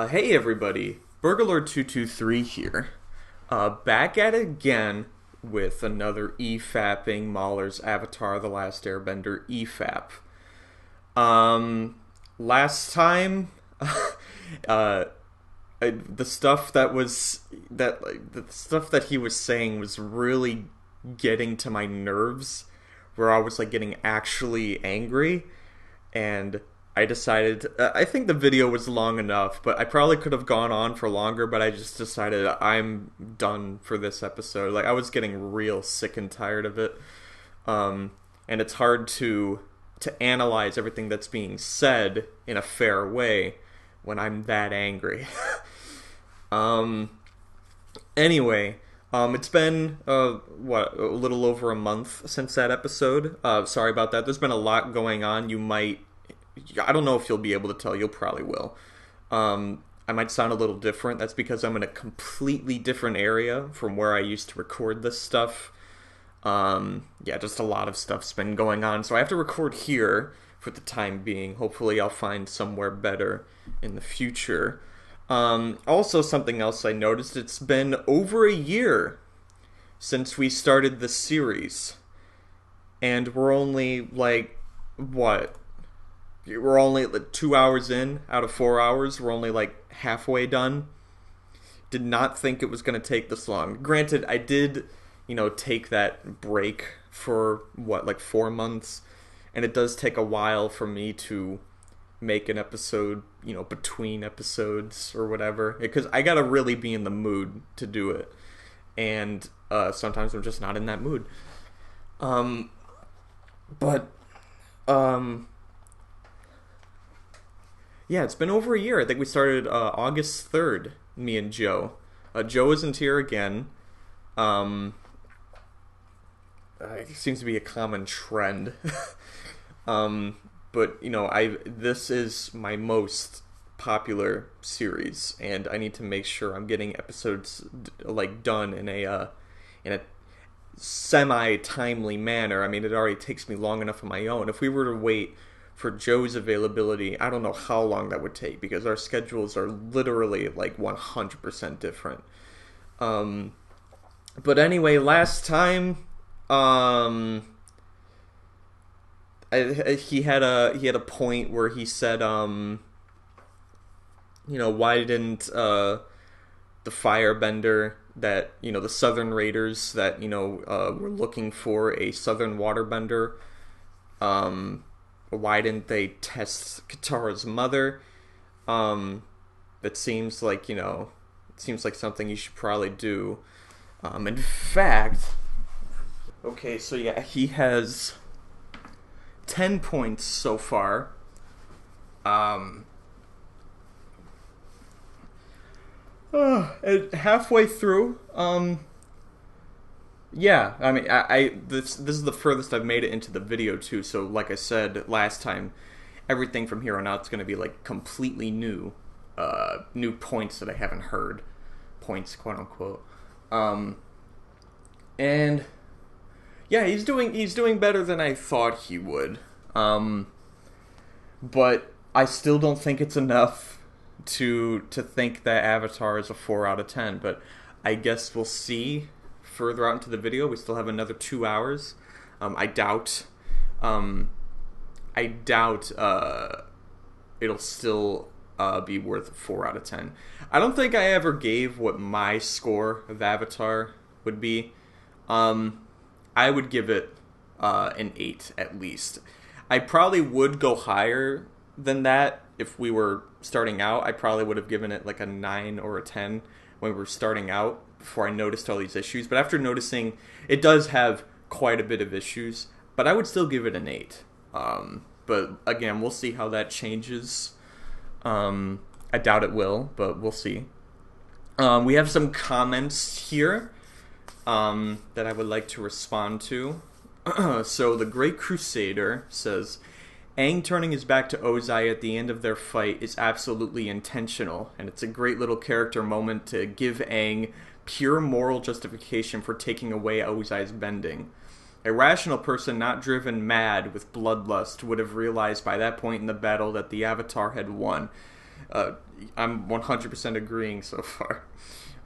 Hey everybody, Burglar223 here. Back at it again with another EFAPPING MauLer's Avatar: The Last Airbender EFAP. Last time, uh, the stuff the stuff that he was saying was really getting to my nerves, where I was like getting actually angry, and I decided, I think the video was long enough, but I probably could have gone on for longer, but I just decided I'm done for this episode. Like, I was getting real sick and tired of it. And it's hard to analyze everything that's being said in a fair way when I'm that angry. Anyway, it's been, a little over a month since that episode. Sorry about that. There's been a lot going on. I don't know if you'll be able to tell. You'll probably will. I might sound a little different. That's because I'm in a completely different area from where I used to record this stuff. Yeah, just a lot of stuff's been going on. So I have to record here for the time being. Hopefully I'll find somewhere better in the future. Also, something else I noticed, it's been over a year since we started the series. And we're only, like, what? We're only like 2 hours in out of 4 hours. We're only like halfway done. Did not think it was going to take this long. Granted, I did, take that break for like 4 months. And it does take a while for me to make an episode, between episodes or whatever. Because I got to really be in the mood to do it. And sometimes I'm just not in that mood. Yeah, it's been over a year. I think we started August 3rd, me and Joe. Joe isn't here again. It seems to be a common trend. But, this is my most popular series, and I need to make sure I'm getting episodes, done in a semi-timely manner. I mean, it already takes me long enough on my own. If we were to wait for Joe's availability, I don't know how long that would take, because our schedules are literally like 100% different. But anyway, last time, he had a point where he said, why didn't the Firebender that, the Southern Raiders that, were looking for a Southern Waterbender, why didn't they test Katara's mother? That seems like, something you should probably do. In fact, okay, so yeah, he has 10 points so far. And halfway through, yeah, I mean, this is the furthest I've made it into the video too. So, like I said last time, everything from here on out is going to be like completely new points that I haven't heard, points, quote unquote. And yeah, he's doing better than I thought he would. But I still don't think it's enough to think that Avatar is a 4 out of 10. But I guess we'll see. Further out into the video, we still have another 2 hours. I doubt it'll still be worth 4 out of 10. I don't think I ever gave what my score of Avatar would be. I would give it an 8 at least. I probably would go higher than that if we were starting out. I probably would have given it like a 9 or a 10 when we were starting out, before I noticed all these issues. But after noticing, it does have quite a bit of issues, but I would still give it an 8. But again, we'll see how that changes. I doubt it will, but we'll see. We have some comments here that I would like to respond to. So the Great Crusader says, Aang turning his back to Ozai at the end of their fight is absolutely intentional, and it's a great little character moment to give Aang pure moral justification for taking away Ozai's bending. A rational person not driven mad with bloodlust would have realized by that point in the battle that the Avatar had won. Uh, I'm 100% agreeing so far.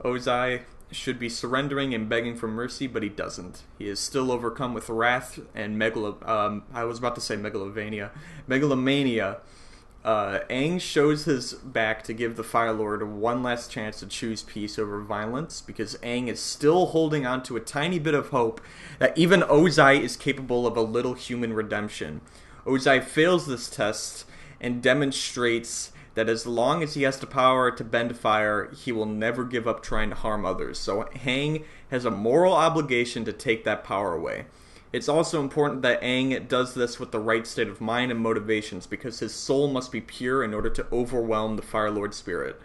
Ozai should be surrendering and begging for mercy, but he doesn't. He is still overcome with wrath and I was about to say megalomania. Aang shows his back to give the Fire Lord one last chance to choose peace over violence, because Aang is still holding on to a tiny bit of hope that even Ozai is capable of a little human redemption. Ozai fails this test and demonstrates that as long as he has the power to bend fire, he will never give up trying to harm others. So Aang has a moral obligation to take that power away. It's also important that Aang does this with the right state of mind and motivations, because his soul must be pure in order to overwhelm the Fire Lord spirit.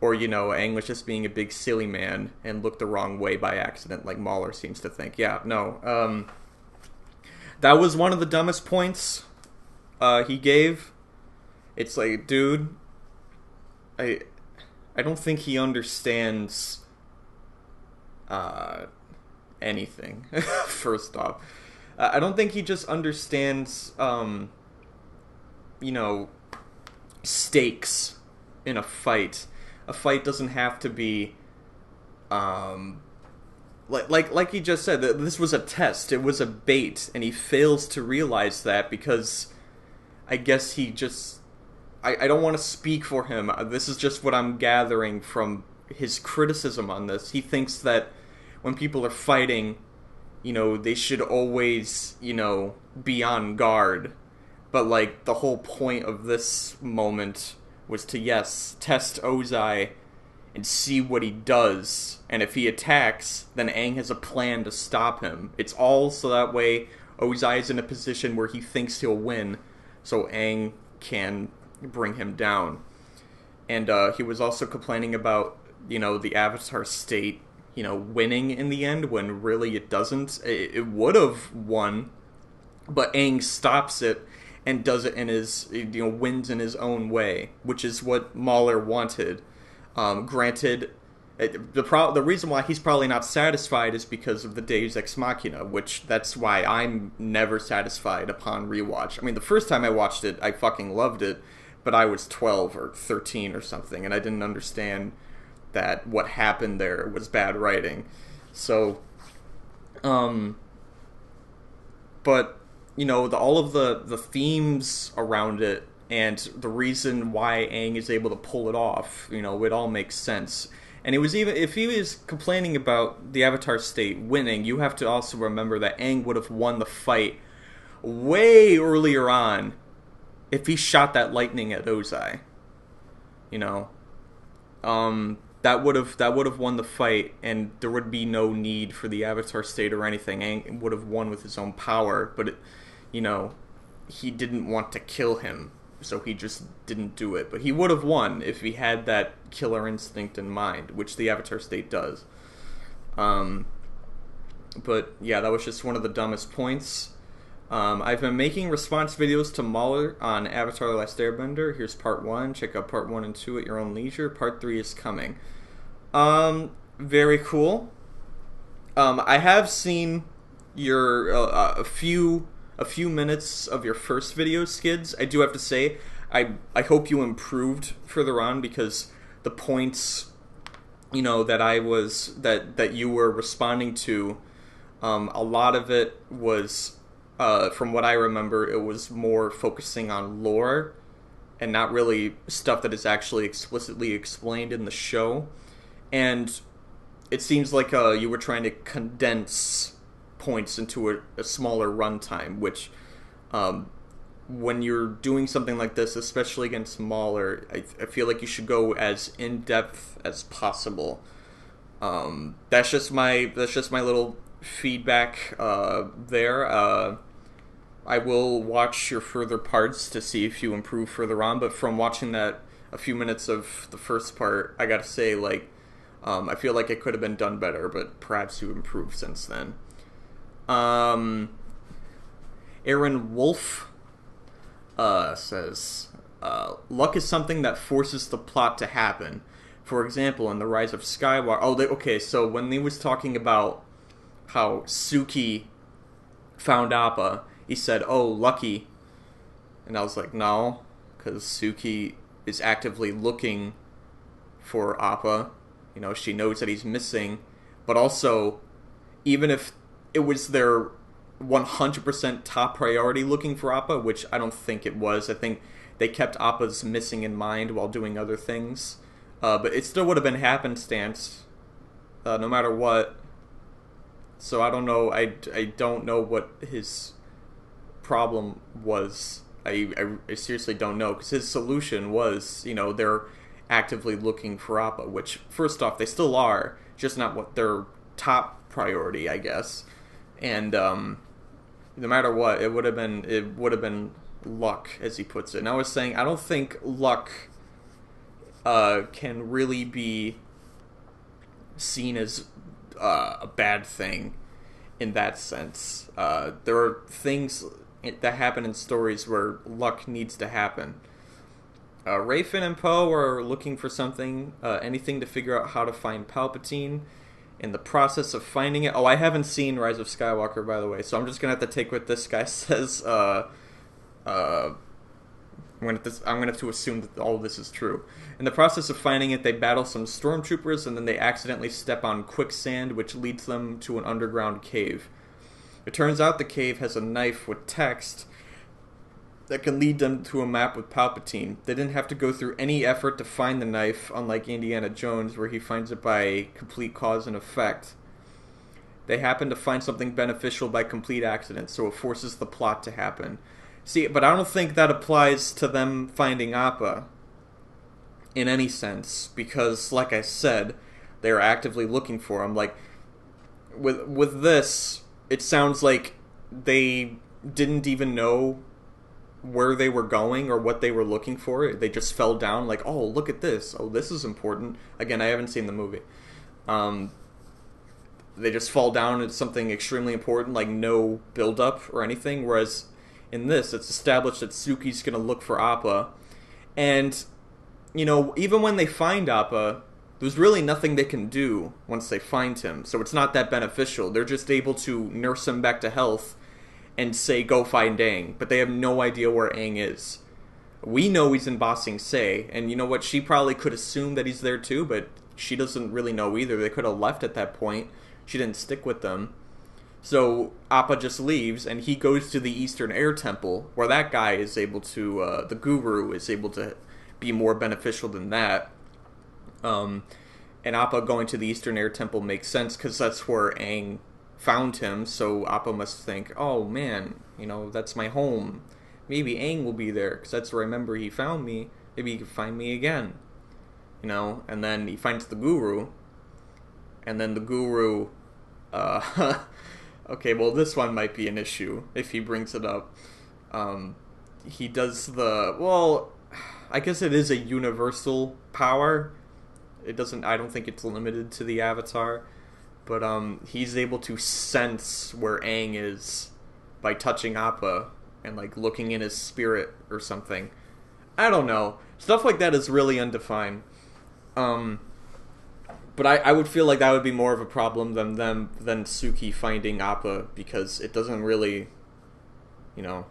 Or, Aang was just being a big silly man and looked the wrong way by accident, like MauLer seems to think. Yeah, no. That was one of the dumbest points he gave. It's like, dude, I don't think he understands anything. First off, I don't think he just understands stakes in a fight. A fight doesn't have to be like he just said, that this was a test. It was a bait, and he fails to realize that, because I guess he just I don't want to speak for him. This is just what I'm gathering from his criticism on this. He thinks that when people are fighting, they should always, be on guard. But, like, the whole point of this moment was to, yes, test Ozai and see what he does. And if he attacks, then Aang has a plan to stop him. It's all so that way Ozai is in a position where he thinks he'll win, so Aang can bring him down. And he was also complaining about, the Avatar state, winning in the end, when really it doesn't. It would have won, but Aang stops it and does it in his, wins in his own way, which is what MauLer wanted. Granted, the reason why he's probably not satisfied is because of the Deus Ex Machina, which that's why I'm never satisfied upon rewatch. I mean, the first time I watched it, I fucking loved it, but I was 12 or 13 or something, and I didn't understand that what happened there was bad writing. So, but, all of the themes around it and the reason why Aang is able to pull it off, it all makes sense. And it was even, if he was complaining about the Avatar state winning, you have to also remember that Aang would have won the fight way earlier on if he shot that lightning at Ozai. That would have won the fight, and there would be no need for the Avatar state or anything. Aang would have won with his own power, but he didn't want to kill him, so he just didn't do it. But he would have won if he had that killer instinct in mind, which the Avatar state does. But yeah, that was just one of the dumbest points. I've been making response videos to MauLer on Avatar: The Last Airbender. Here's part 1. Check out part 1 and 2 at your own leisure. Part 3 is coming. Very cool. I have seen your a few minutes of your first video, Skids. I do have to say, I hope you improved further on, because the points, that you were responding to, a lot of it was, from what I remember, it was more focusing on lore and not really stuff that is actually explicitly explained in the show. And it seems like you were trying to condense points into a smaller runtime, which, when you're doing something like this, especially against MauLer, I feel like you should go as in-depth as possible. That's just my little feedback there. I will watch your further parts to see if you improve further on, but from watching that a few minutes of the first part, I gotta say, I feel like it could have been done better, but perhaps you improved since then. Aaron Wolf says, luck is something that forces the plot to happen. For example, in The Rise of Skywalker... okay, so when he was talking about how Suki found Appa, he said, "Oh, lucky." And I was like, no, because Suki is actively looking for Appa. You know, she knows that he's missing, but also, even if it was their 100% top priority looking for Appa, which I don't think it was. I think they kept Appa's missing in mind while doing other things. But it still would have been happenstance, no matter what. So I don't know. I don't know what his problem was. I seriously don't know, because his solution was, you know, they're actively looking for Appa, which, first off, they still are, just not what their top priority, I guess. And no matter what, it would have been luck, as he puts it. And I was saying, I don't think luck can really be seen as a bad thing in that sense. There are things that happen in stories where luck needs to happen. Ray, Finn, and Poe are looking for something, anything to figure out how to find Palpatine. In the process of finding it... Oh, I haven't seen Rise of Skywalker, by the way, so I'm just going to have to take what this guy says. I'm going to have to assume that all of this is true. In the process of finding it, they battle some stormtroopers, and then they accidentally step on quicksand, which leads them to an underground cave. It turns out the cave has a knife with text that can lead them to a map with Palpatine. They didn't have to go through any effort to find the knife, unlike Indiana Jones, where he finds it by complete cause and effect. They happen to find something beneficial by complete accident, so it forces the plot to happen. See, but I don't think that applies to them finding Appa in any sense, because, like I said, they're actively looking for him. Like, with this, it sounds like they didn't even know where they were going or what they were looking for. They just fell down like, oh, look at this. Oh, this is important. Again, I haven't seen the movie. They just fall down at something extremely important, like no build-up or anything, whereas in this, it's established that Suki's going to look for Appa. And, you know, even when they find Appa, there's really nothing they can do once they find him, so it's not that beneficial. They're just able to nurse him back to health and say, go find Aang, but they have no idea where Aang is. We know he's in Ba Sing Se, and you know what? She probably could assume that he's there too, but she doesn't really know either. They could have left at that point. She didn't stick with them. So Appa just leaves, and he goes to the Eastern Air Temple, where that guy is able to, the guru is able to be more beneficial than that. And Appa going to the Eastern Air Temple makes sense, because that's where Aang found him, so Appa must think, oh man, you know, that's my home. Maybe Aang will be there, because that's where I remember he found me. Maybe he can find me again. You know, and then he finds the guru, and then the guru, okay, well, this one might be an issue, if he brings it up. He does well, I guess it is a universal power. I don't think it's limited to the Avatar. But he's able to sense where Aang is by touching Appa and like looking in his spirit or something. I don't know. Stuff like that is really undefined. But I would feel like that would be more of a problem than Suki finding Appa, because it doesn't really, you know,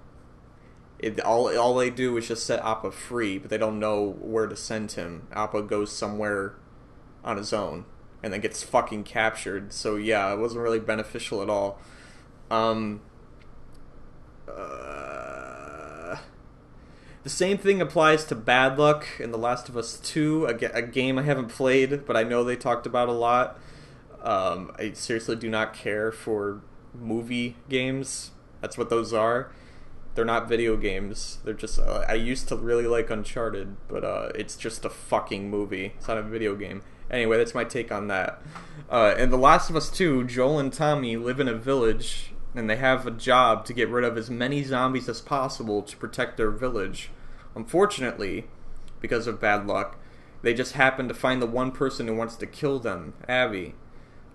all they do is just set Appa free, but they don't know where to send him. Appa goes somewhere on his own and then gets fucking captured. So yeah, it wasn't really beneficial at all. The same thing applies to Bad Luck in The Last of Us 2, a game I haven't played, but I know they talked about a lot. I seriously do not care for movie games. That's what those are. They're not video games. They're just... I used to really like Uncharted, but it's just a fucking movie. It's not a video game. Anyway, that's my take on that. In The Last of Us 2, Joel and Tommy live in a village, and they have a job to get rid of as many zombies as possible to protect their village. Unfortunately, because of bad luck, they just happen to find the one person who wants to kill them, Abby.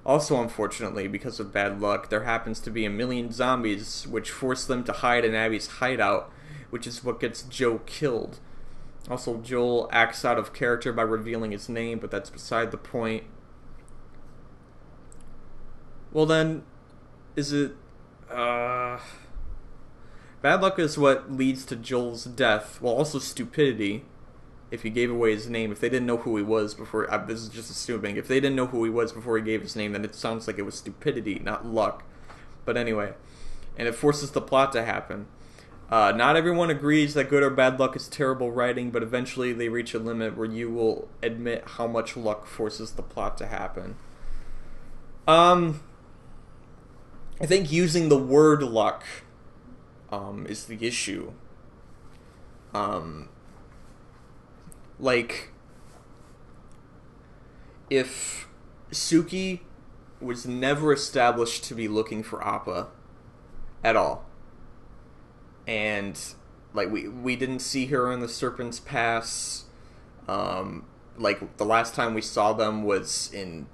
Also, unfortunately, because of bad luck, there happens to be a million zombies, which force them to hide in Abby's hideout, which is what gets Joe killed. Also, Joel acts out of character by revealing his name, but that's beside the point. Well then, is it... Bad luck is what leads to Joel's death, well, also stupidity. if he gave away his name, if they didn't know who he was before, this is just assuming, if they didn't know who he was before he gave his name, then it sounds like it was stupidity, not luck. But anyway, and it forces the plot to happen. Not everyone agrees that good or bad luck is terrible writing, but eventually they reach a limit where you will admit how much luck forces the plot to happen. I think using the word luck is the issue. Like, if Suki was never established to be looking for Appa at all, and like we didn't see her in the Serpent's Pass, like the last time we saw them was in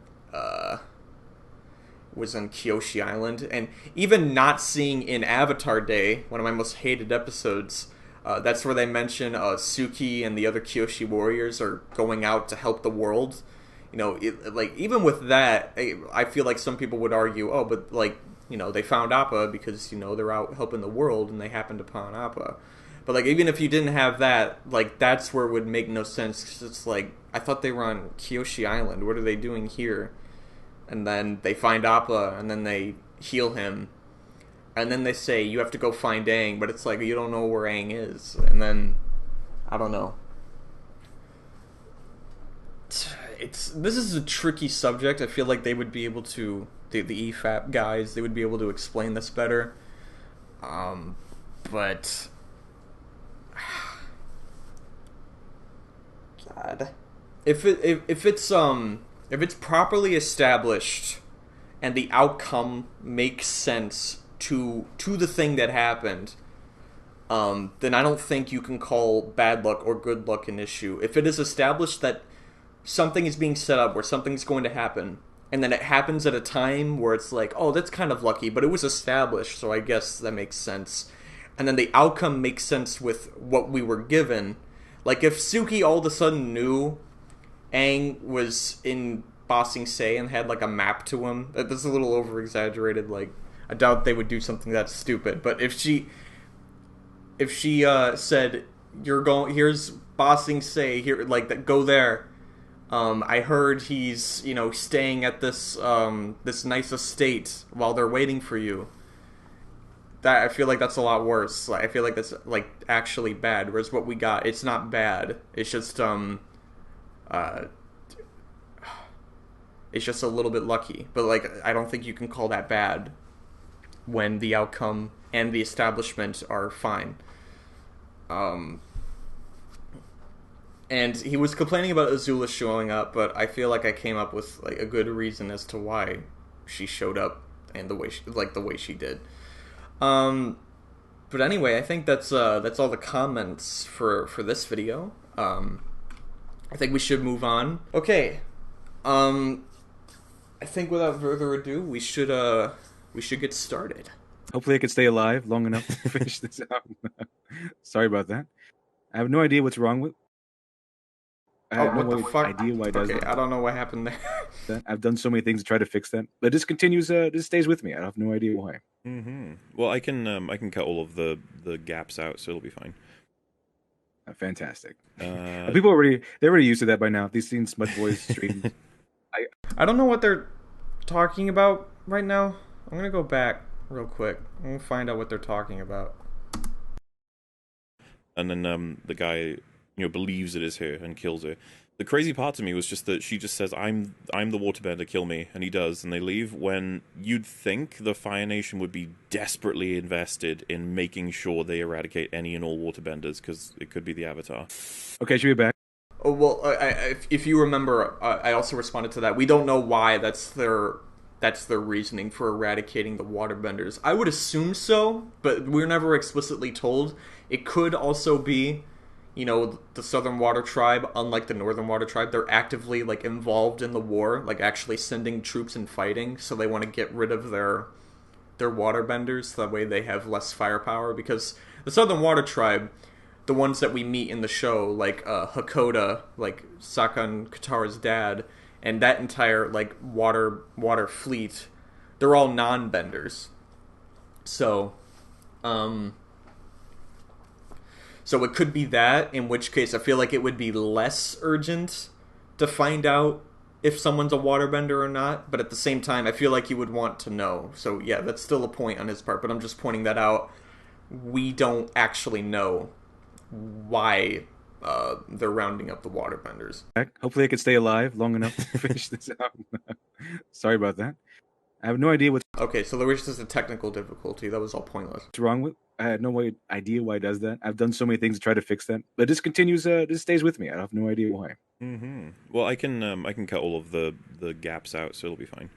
Kyoshi Island, and even not seeing in Avatar Day, one of my most hated episodes, that's where they mention Suki and the other Kyoshi warriors are going out to help the world. You know, like, even with that, I feel like some people would argue, oh, but, like, you know, they found Appa because, you know, they're out helping the world and they happened upon Appa. But, like, even if you didn't have that, like, that's where it would make no sense, because it's like, I thought they were on Kyoshi Island. What are they doing here? And then they find Appa, and then they heal him. And then they say, you have to go find Aang, but it's like, you don't know where Aang is. And then, I don't know. This is a tricky subject. I feel like they would be able to, the EFAP guys, they would be able to explain this better. But God, if it's properly established and the outcome makes sense to the thing that happened, then I don't think you can call bad luck or good luck an issue. If it is established that something is being set up where something's going to happen, and then it happens at a time where it's like, oh, that's kind of lucky, but it was established, so I guess that makes sense. And then the outcome makes sense with what we were given. Like, if Suki all of a sudden knew Aang was in Ba Sing Se and had, like, a map to him, this is a little over-exaggerated, like, I doubt they would do something that stupid, but if she said, here's Ba Sing Se, here, like, that, go there, I heard he's, you know, staying at this nice estate while they're waiting for you. That, I feel like that's a lot worse. Like, I feel like that's, like, actually bad. Whereas what we got, it's not bad. It's just it's just a little bit lucky. But, like, I don't think you can call that bad when the outcome and the establishment are fine. And he was complaining about Azula showing up, but I feel like I came up with, like, a good reason as to why she showed up and the way she did. But anyway, I think that's all the comments for this video. I think we should move on. Okay. I think without further ado, we should get started. Hopefully I can stay alive long enough to finish this out. Sorry about that. I have no idea what's wrong with. I have idea why it does it. I don't know what happened there. I've done so many things to try to fix that, but this continues. This stays with me. I have no idea why. Mm-hmm. Well, I can cut all of the gaps out, so it'll be fine. Fantastic. People they're already used to that by now. They've seen Smut Boys streams. I don't know what they're talking about right now. I'm gonna go back real quick. I'm gonna find out what they're talking about. And then the guy, believes it is her and kills her. The crazy part to me was just that she just says, I'm the waterbender, kill me, and he does, and they leave, when you'd think the Fire Nation would be desperately invested in making sure they eradicate any and all waterbenders, because it could be the Avatar. Okay, should we be back? Oh, well, if you remember, I also responded to that. We don't know why that's their reasoning for eradicating the waterbenders. I would assume so, but we're never explicitly told. It could also be, the Southern Water Tribe, unlike the Northern Water Tribe, they're actively, like, involved in the war, like, actually sending troops and fighting, so they want to get rid of their waterbenders, so that way they have less firepower, because the Southern Water Tribe, the ones that we meet in the show, like, Hakoda, like, Sakan Katara's dad, and that entire, like, water fleet, they're all non-benders. So So it could be that, in which case I feel like it would be less urgent to find out if someone's a waterbender or not, but at the same time, I feel like you would want to know. So yeah, that's still a point on his part, but I'm just pointing that out. We don't actually know why they're rounding up the waterbenders. Hopefully I could stay alive long enough to finish this out. Sorry about that. I have no idea what's... Okay, so there was just a technical difficulty. That was all pointless. wrong with... I had no idea why it does that. I've done so many things to try to fix that, but this continues. This stays with me. I have no idea why. Mm-hmm. Well, I can cut all of the gaps out, so it'll be fine.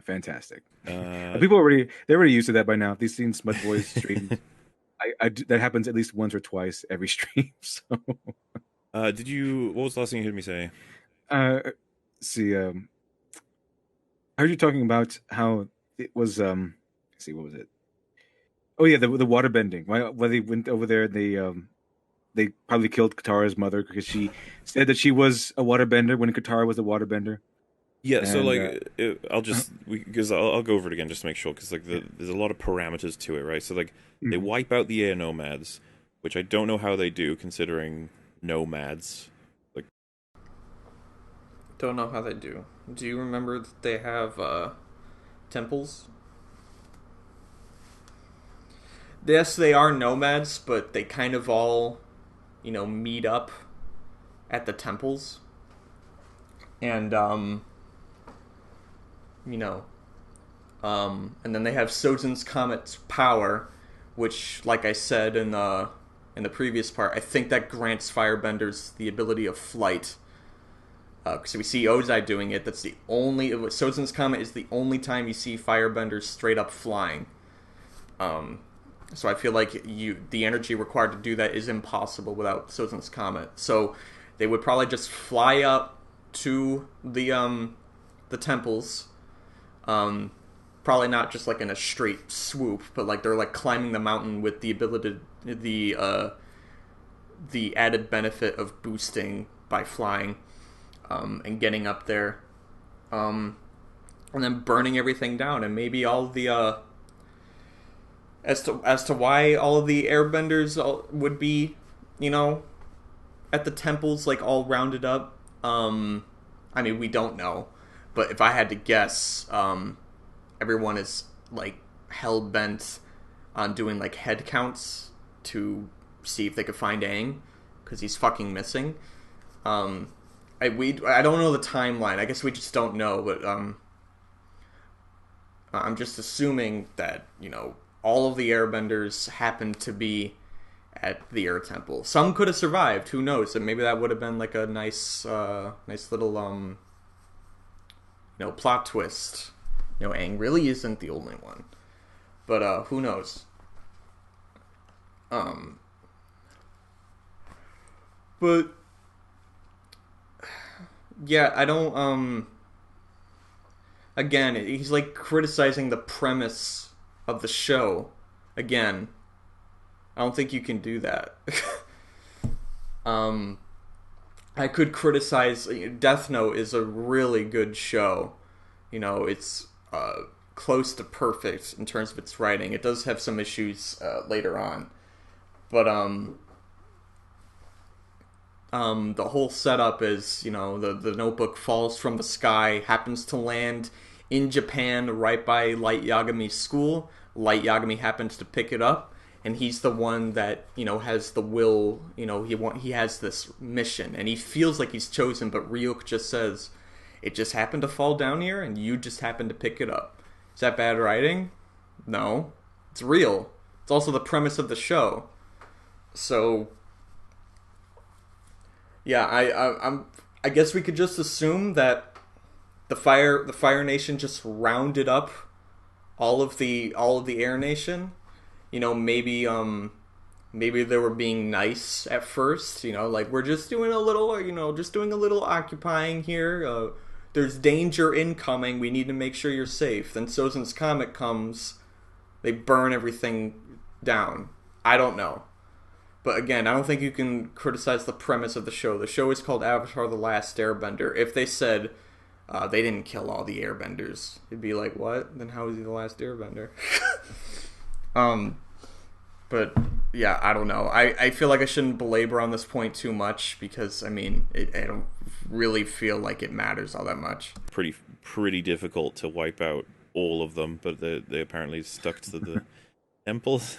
Fantastic. People they're already used to that by now. They've seen Smut Boys stream. That happens at least once or twice every stream. So, what was the last thing you heard me say? See, I heard you talking about how it was. Let's see, what was it? Oh yeah, the water bending. Why they went over there? They probably killed Katara's mother because she said that she was a waterbender when Katara was a waterbender. Yeah, so like I'll just because I'll go over it again just to make sure because like there's a lot of parameters to it, right? So like they wipe out the air nomads, which I don't know how they do considering nomads. Like, don't know how they do. Do you remember that they have temples? Yes, they are nomads, but they kind of all, meet up at the temples. And, and then they have Sozin's Comet's power, which, like I said in the previous part, I think that grants firebenders the ability of flight. So we see Ozai doing it. That's the only... Sozin's Comet is the only time you see firebenders straight up flying. So I feel like the energy required to do that is impossible without Sozin's Comet. So they would probably just fly up to the temples. Probably not just like in a straight swoop, but like they're like climbing the mountain with the ability, the added benefit of boosting by flying, and getting up there, and then burning everything down, and maybe all the as to why all of the airbenders would be, at the temples, like all rounded up. I mean, we don't know, but if I had to guess, everyone is like hell bent on doing like head counts to see if they could find Aang, because he's fucking missing. I don't know the timeline. I guess we just don't know, but I'm just assuming that all of the airbenders happened to be at the Air Temple. Some could have survived. Who knows? And maybe that would have been like a nice little plot twist. Aang really isn't the only one. But who knows? But yeah, I don't. Again, he's like criticizing the premise of the show. Again, I don't think you can do that. I could criticize... Death Note is a really good show. It's close to perfect in terms of its writing. It does have some issues later on. But the whole setup is, the notebook falls from the sky, happens to land in Japan right by Light Yagami's school. Light Yagami happens to pick it up, and he's the one that has the will. He has this mission, and he feels like he's chosen. But Ryuk just says, "It just happened to fall down here, and you just happened to pick it up." Is that bad writing? No, it's real. It's also the premise of the show. So, yeah, I guess we could just assume that the Fire Nation just rounded up all of the Air Nation. Maybe they were being nice at first. Like, we're just doing a little occupying here. There's danger incoming. We need to make sure you're safe. Then Sozin's Comet comes. They burn everything down. I don't know. But again, I don't think you can criticize the premise of the show. The show is called Avatar: The Last Airbender. If they said they didn't kill all the airbenders, it'd be like, what? Then how is he the last airbender? But yeah, I don't know. I feel like I shouldn't belabor on this point too much because I mean, I don't really feel like it matters all that much. Pretty difficult to wipe out all of them, but they apparently stuck to the temples.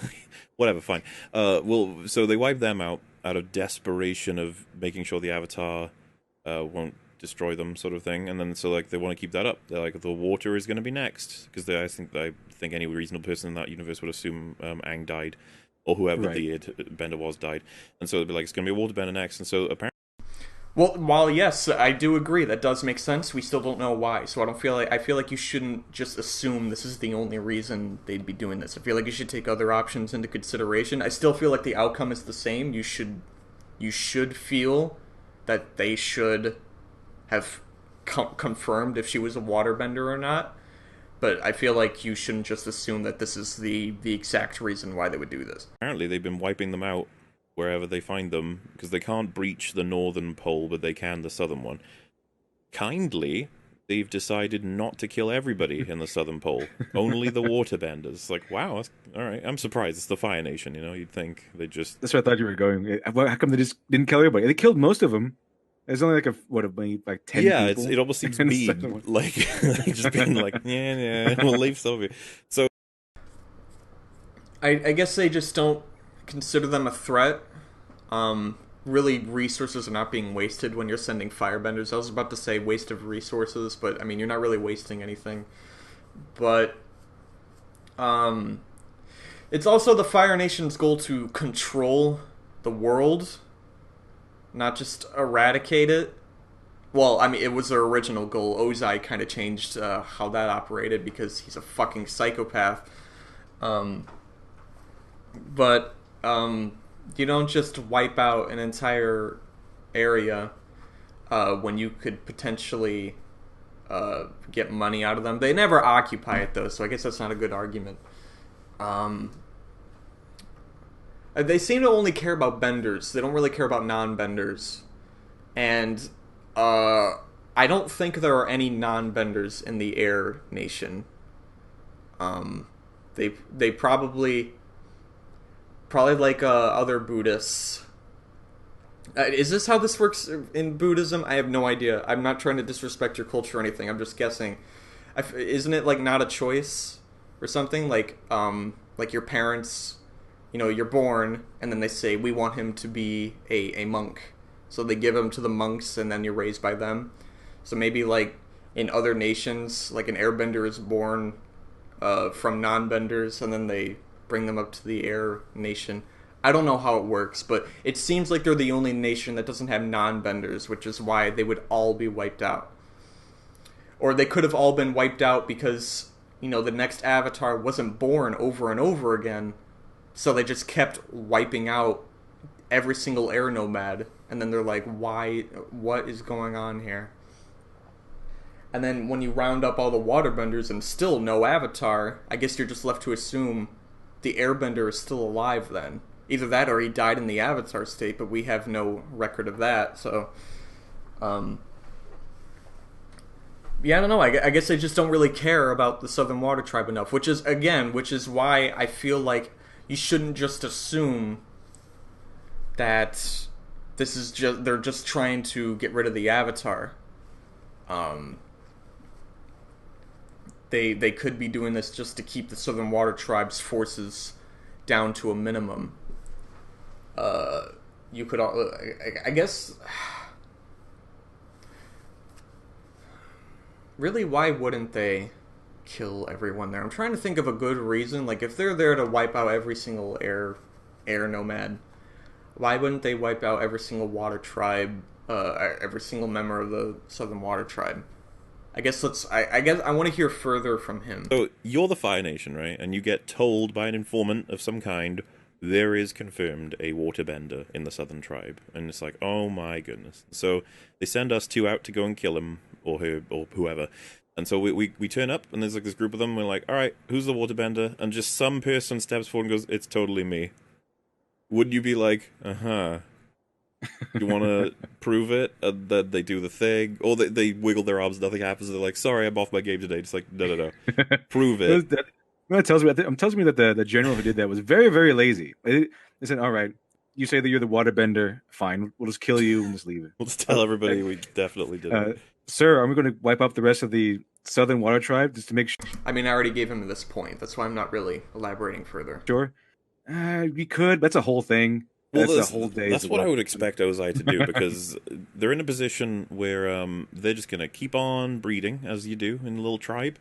Whatever, fine. Well, so they wipe them out of desperation of making sure the Avatar won't destroy them, sort of thing. And then so like they want to keep that up. They're like the water is going to be next because I think any reasonable person in that universe would assume Aang died or whoever Right. the bender was died, and so they'd be like it's going to be a waterbender next. And so apparently. Well, while yes, I do agree that does make sense, we still don't know why. So I feel like you shouldn't just assume this is the only reason they'd be doing this. I feel like you should take other options into consideration. I still feel like the outcome is the same. You should feel that they should have confirmed if she was a waterbender or not. But I feel like you shouldn't just assume that this is the exact reason why they would do this. Apparently, they've been wiping them out wherever they find them because they can't breach the northern pole, but they can the southern one. Kindly, they've decided not to kill everybody in the southern pole, only the waterbenders. Like, wow, that's, all right. I'm surprised. It's the Fire Nation, you know. You'd think they just. That's where I thought you were going. How come they just didn't kill everybody? They killed most of them. There's only like 10 Yeah, people. it almost seems in the mean, second one. like just being like, yeah, we'll leave some of you. So I guess they just don't consider them a threat. Really, resources are not being wasted when you're sending firebenders. I was about to say waste of resources, but I mean, you're not really wasting anything. But, it's also the Fire Nation's goal to control the world, not just eradicate it. Well, I mean, it was their original goal. Ozai kind of changed how that operated because he's a fucking psychopath. But you don't just wipe out an entire area when you could potentially get money out of them. They never occupy it though, so I guess that's not a good argument. They seem to only care about benders. They don't really care about non-benders, and I don't think there are any non-benders in the Air Nation. They probably like other Buddhists. Is this how this works in Buddhism? I have no idea. I'm not trying to disrespect your culture or anything. I'm just guessing. Isn't it like not a choice or something? Like your parents, you know, you're born and then they say we want him to be a monk, so they give him to the monks and then you're raised by them. So maybe like in other nations, like an airbender is born from non-benders and then they bring them up to the Air Nation. I don't know how it works, but it seems like they're the only nation that doesn't have non-benders, which is why they would all be wiped out. Or they could have all been wiped out because, you know, the next Avatar wasn't born over and over again, so they just kept wiping out every single air nomad, and then they're like, why, what is going on here? And then when you round up all the waterbenders and still no Avatar, I guess you're just left to assume the airbender is still alive then. Either that or he died in the Avatar state, but we have no record of that, so... yeah, I don't know. I guess they just don't really care about the Southern Water Tribe enough, which is why I feel like you shouldn't just assume that they're just trying to get rid of the Avatar. They could be doing this just to keep the Southern Water Tribe's forces down to a minimum. You could, I guess, really, why wouldn't they kill everyone there? I'm trying to think of a good reason. Like, if they're there to wipe out every single air nomad, why wouldn't they wipe out every single water tribe, every single member of the Southern Water Tribe? I guess I want to hear further from him. So you're the Fire Nation, right? And you get told by an informant of some kind there is confirmed a waterbender in the Southern Tribe, and it's like, oh my goodness. So they send us two out to go and kill him or her or whoever. And so we turn up, and there's like this group of them. And we're like, all right, who's the waterbender? And just some person steps forward and goes, it's totally me. Wouldn't you be like, you want to prove it? That they do the thing, or they wiggle their arms, nothing happens. They're like, sorry, I'm off my game today. It's like, no. Prove it. That tells me tells me that the general who did that was very, very lazy. They said, "All right, you say that you're the waterbender. Fine, we'll just kill you and just leave it." We'll just tell Oh, everybody we definitely did it. sir, are we going to wipe up the rest of the Southern Water Tribe just to make I mean, I already gave him this point. That's why I'm not really elaborating further. sure? We could. That's a whole thing. Well, That's a whole day's that's what I work. would expect Ozai to do, because they're in a position where they're just going to keep on breeding, as you do in a little tribe,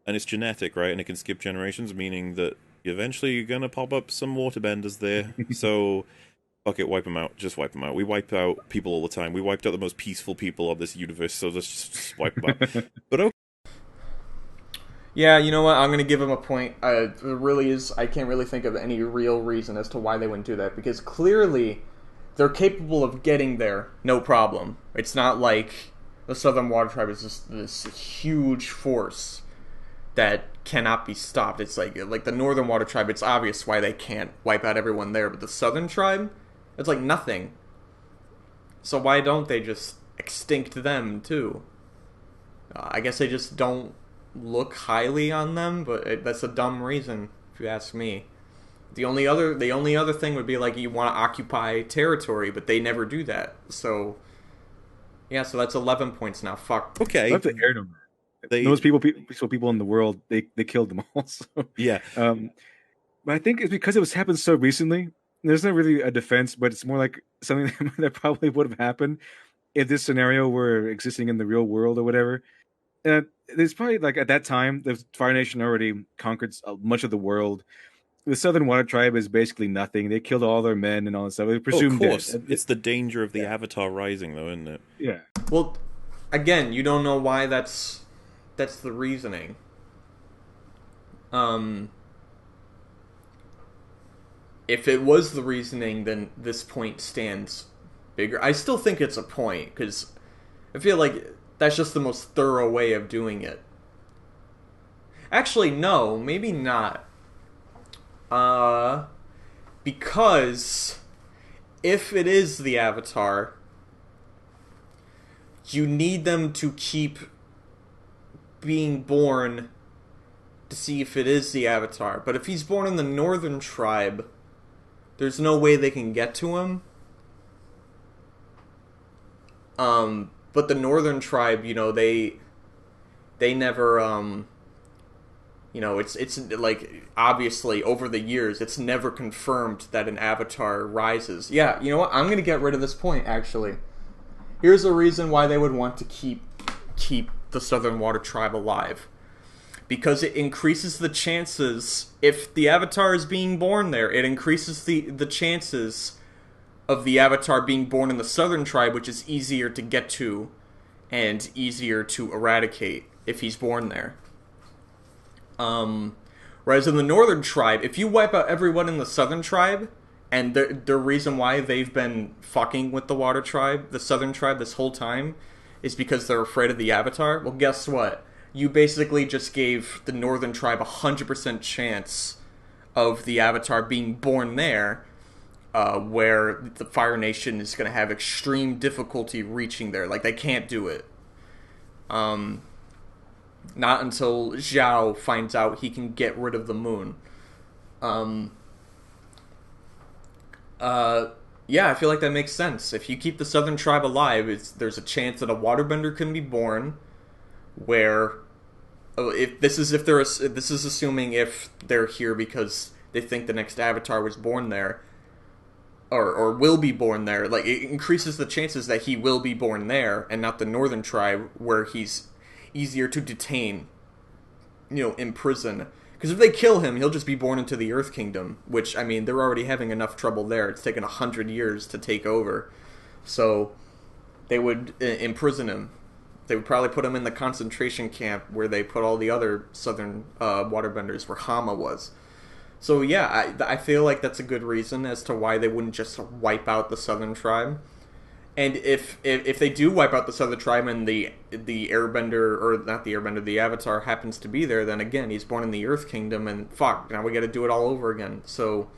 and it's genetic, right? And it can skip generations, meaning that eventually you're going to pop up some waterbenders there. So, fuck it, wipe them out. Just wipe them out. We wipe out people all the time. We wiped out the most peaceful people of this universe, so let's just wipe them out. But okay. Yeah, you know what? I'm gonna give him a point. It really is. I can't really think of any real reason as to why they wouldn't do that, because clearly they're capable of getting there, no problem. It's not like the Southern Water Tribe is just this huge force that cannot be stopped. It's like the Northern Water Tribe. It's obvious why they can't wipe out everyone there, but the Southern Tribe, it's like nothing. So why don't they just extinct them too? I guess they just don't look highly on them, but that's a dumb reason if you ask me. The only other thing would be like you want to occupy territory, but they never do that. So yeah, so that's 11 points now. Fuck. Okay. That's the air number. Those people in the world, they killed them all. So, Yeah. but I think it's because it was happened so recently. There's not really a defense, but it's more like something that probably would have happened if this scenario were existing in the real world or whatever. There's probably like at that time, the Fire Nation already conquered much of the world. The Southern Water Tribe is basically nothing. They killed all their men and all that stuff. They presumed of course. dead. It's the danger of the Avatar rising, though, isn't it? Yeah. Well, again, you don't know why that's the reasoning. If it was the reasoning, then this point stands bigger. I still think it's a point, because I feel like that's just the most thorough way of doing it. Actually, no, maybe not. Because if it is the Avatar, you need them to keep being born to see if it is the Avatar. But if he's born in the Northern Tribe, there's no way they can get to him. But the Northern Tribe, they never, it's like, obviously, over the years, it's never confirmed that an Avatar rises. Yeah, you know what? I'm gonna get rid of this point, actually. Here's a reason why they would want to keep the Southern Water Tribe alive. Because it increases the chances, if the Avatar is being born there, it increases the chances of the Avatar being born in the Southern Tribe, which is easier to get to and easier to eradicate if he's born there. Whereas in the Northern Tribe, if you wipe out everyone in the Southern Tribe, and the reason why they've been fucking with the Water Tribe, the Southern Tribe, this whole time, is because they're afraid of the Avatar, well, guess what? You basically just gave the Northern Tribe 100% chance of the Avatar being born there, where the Fire Nation is going to have extreme difficulty reaching there. Like, they can't do it. Not until Zhao finds out he can get rid of the moon. Yeah, I feel like that makes sense. If you keep the Southern Tribe alive, there's a chance that a waterbender can be born, where this is assuming if they're here because they think the next Avatar was born there, or will be born there. Like, it increases the chances that he will be born there and not the Northern Tribe, where he's easier to detain, imprison. Because if they kill him, he'll just be born into the Earth Kingdom, which, I mean, they're already having enough trouble there. It's taken 100 years to take over. So they would imprison him. They would probably put him in the concentration camp where they put all the other Southern waterbenders, where Hama was. So yeah, I feel like that's a good reason as to why they wouldn't just wipe out the Southern Tribe. And if they do wipe out the Southern Tribe and the Airbender, or not the Airbender, the Avatar happens to be there, then again, he's born in the Earth Kingdom, and fuck, now we gotta do it all over again. So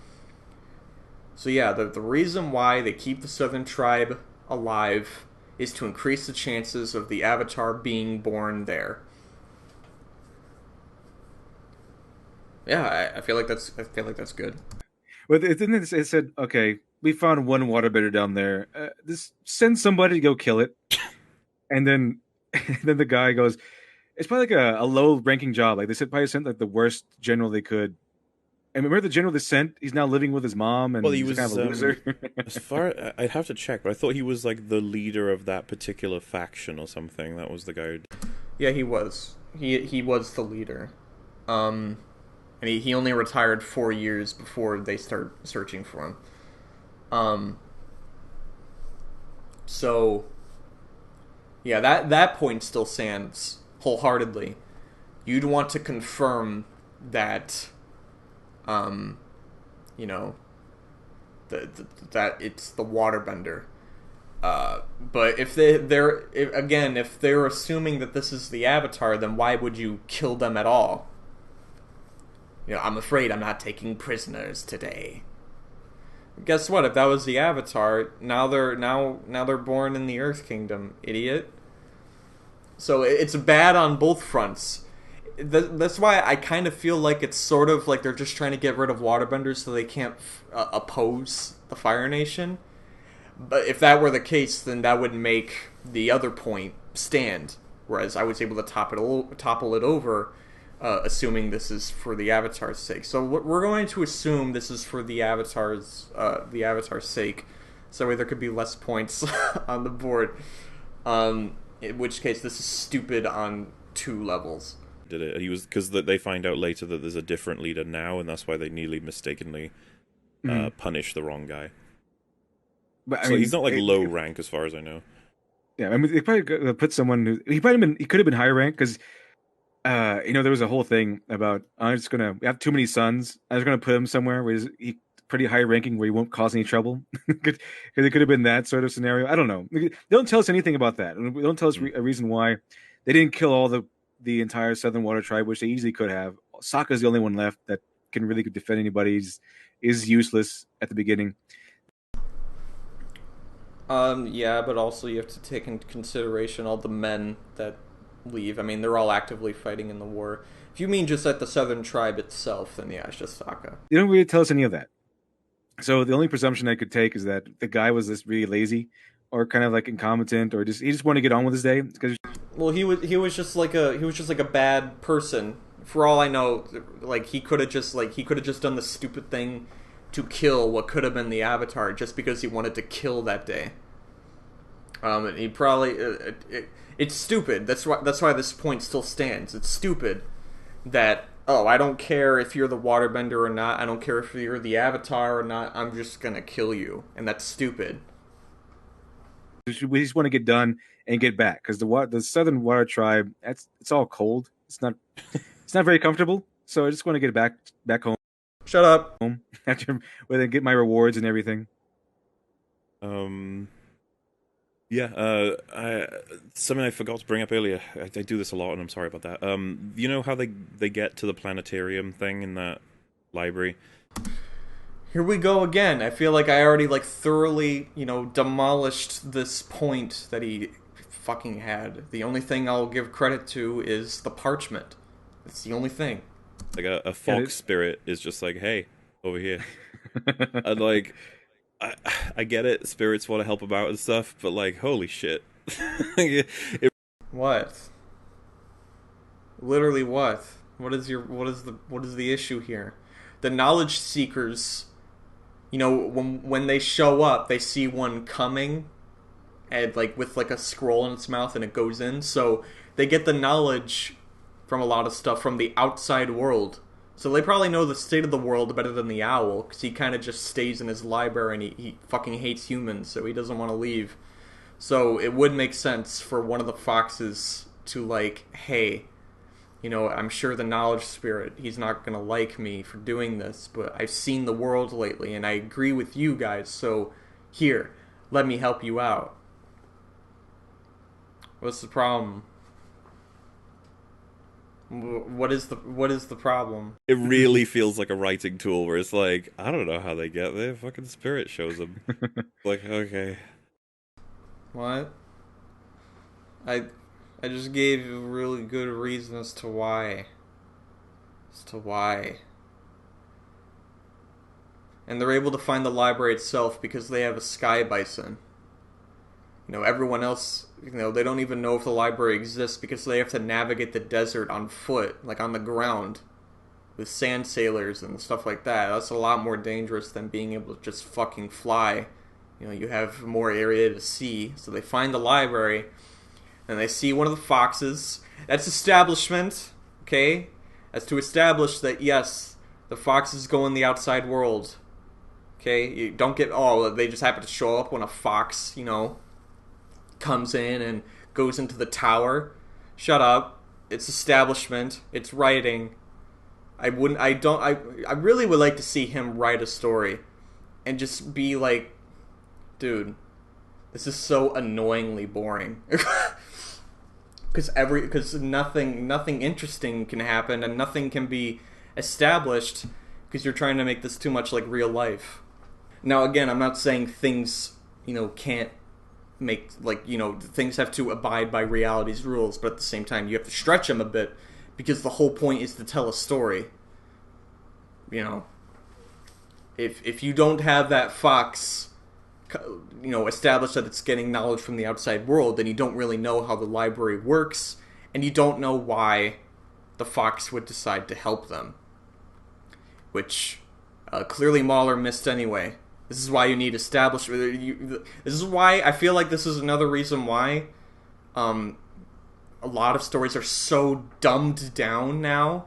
yeah, the reason why they keep the Southern Tribe alive is to increase the chances of the Avatar being born there. Yeah, I feel like that's good. But then it said, okay, we found one waterbender down there. Just send somebody to go kill it. And then, then the guy goes, it's probably like a low-ranking job. Like they said, probably sent like the worst general they could. And remember the general they sent? He's now living with his mom, Well, and he he's kind was, of a loser. as far I'd have to check, but I thought he was like the leader of that particular faction or something. That was the guy. Yeah, he was. He was the leader. And he only retired 4 years before they start searching for him. So yeah, that point still stands wholeheartedly. You'd want to confirm that, you know, that it's the waterbender. But if if they're assuming that this is the Avatar, then why would you kill them at all? You know, I'm afraid I'm not taking prisoners today. Guess what? If that was the Avatar, now they're born in the Earth Kingdom, idiot. So it's bad on both fronts. That's why I kind of feel like it's sort of like they're just trying to get rid of waterbenders so they can't oppose the Fire Nation. But if that were the case, then that would make the other point stand. Whereas I was able to topple it over, assuming this is for the Avatar's sake. So we're going to assume this is for the Avatar's sake. So there could be less points on the board. In which case, this is stupid on 2 levels. Did it? He was, because they find out later that there's a different leader now, and that's why they nearly mistakenly punish the wrong guy. But So he's not like low rank as far as I know. Yeah, I mean, they probably put someone who he could have been higher rank because there was a whole thing about we have too many sons. I'm just gonna put him somewhere where he's pretty high ranking where he won't cause any trouble. Because it could have been that sort of scenario. I don't know. They don't tell us anything about that. They don't tell us a reason why they didn't kill all the entire Southern Water Tribe, which they easily could have. Sokka's the only one left that can really defend anybody. Is useless at the beginning. Yeah, but also you have to take into consideration all the men that leave. I mean, they're all actively fighting in the war. If you mean just at the Southern Tribe itself, then yeah, it's just Sokka. They don't really tell us any of that. So the only presumption I could take is that the guy was just really lazy, or kind of like incompetent, or he just wanted to get on with his day. Well, he was just like a bad person. For all I know, like he could have just done the stupid thing to kill what could have been the Avatar just because he wanted to kill that day. He probably it's stupid. That's why this point still stands. It's stupid that, oh, I don't care if you're the waterbender or not. I don't care if you're the Avatar or not. I'm just gonna kill you, and that's stupid. We just want to get done and get back because the Southern Water Tribe, it's all cold. It's not very comfortable. So I just want to get back home. Shut up. After where I get my rewards and everything. Yeah, something I forgot to bring up earlier. I do this a lot, and I'm sorry about that. You know how they get to the planetarium thing in that library? Here we go again. I feel like I already thoroughly, demolished this point that he fucking had. The only thing I'll give credit to is the parchment. It's the only thing. Like a fox spirit is just like, hey, over here. And like, I get it, spirits want to help about and stuff, but like, holy shit. What? Literally what? What is the issue here? The knowledge seekers, when they show up, they see one coming and with a scroll in its mouth and it goes in, so they get the knowledge from a lot of stuff from the outside world. So they probably know the state of the world better than the owl, because he kind of just stays in his library and he fucking hates humans, so he doesn't want to leave. So it would make sense for one of the foxes to hey, I'm sure the knowledge spirit, he's not going to like me for doing this, but I've seen the world lately and I agree with you guys, so here, let me help you out. What's the problem? What is the problem? It really feels like a writing tool where it's like, I don't know how they get there. Fucking spirit shows them. Like, okay. What? I just gave a really good reason as to why. and they're able to find the library itself because they have a sky bison. Everyone else, they don't even know if the library exists because they have to navigate the desert on foot, like on the ground, with sand sailors and stuff like that. That's a lot more dangerous than being able to just fucking fly. You have more area to see. So they find the library, and they see one of the foxes. That's establishment, okay? That's to establish that, yes, the foxes go in the outside world. Okay? You don't get, they just happen to show up when a fox, comes in and goes into the tower. Shut up. It's establishment. It's writing. I really would like to see him write a story and just be like, dude, this is so annoyingly boring. Because nothing interesting can happen and nothing can be established because you're trying to make this too much like real life. Now, again, I'm not saying things, can't make, things have to abide by reality's rules, but at the same time, you have to stretch them a bit because the whole point is to tell a story. If you don't have that fox, establish that it's getting knowledge from the outside world, then you don't really know how the library works, and you don't know why the fox would decide to help them. Which, clearly MauLer missed anyway. This is why you need establishment. This is why I feel like this is another reason why a lot of stories are so dumbed down now.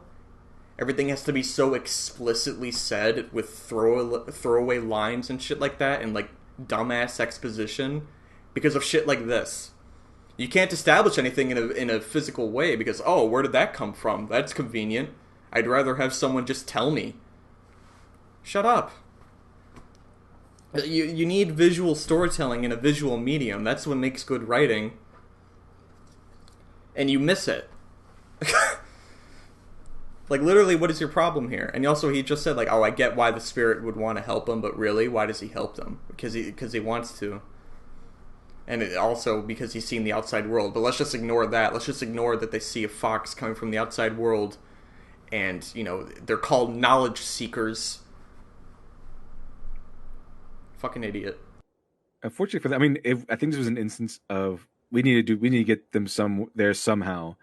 Everything has to be so explicitly said with throwaway lines and shit like that, and like dumbass exposition because of shit like this. You can't establish anything in a physical way because, where did that come from? That's convenient. I'd rather have someone just tell me. Shut up. You need visual storytelling in a visual medium. That's what makes good writing. And you miss it. Like, literally, what is your problem here? And also, he just said, I get why the spirit would want to help him, but really, why does he help them? Because he wants to. And also because he's seen the outside world. But let's just ignore that. Let's just ignore that they see a fox coming from the outside world. And, they're called knowledge seekers. Fucking idiot. Unfortunately for that, I think this was an instance of we need to get them there somehow.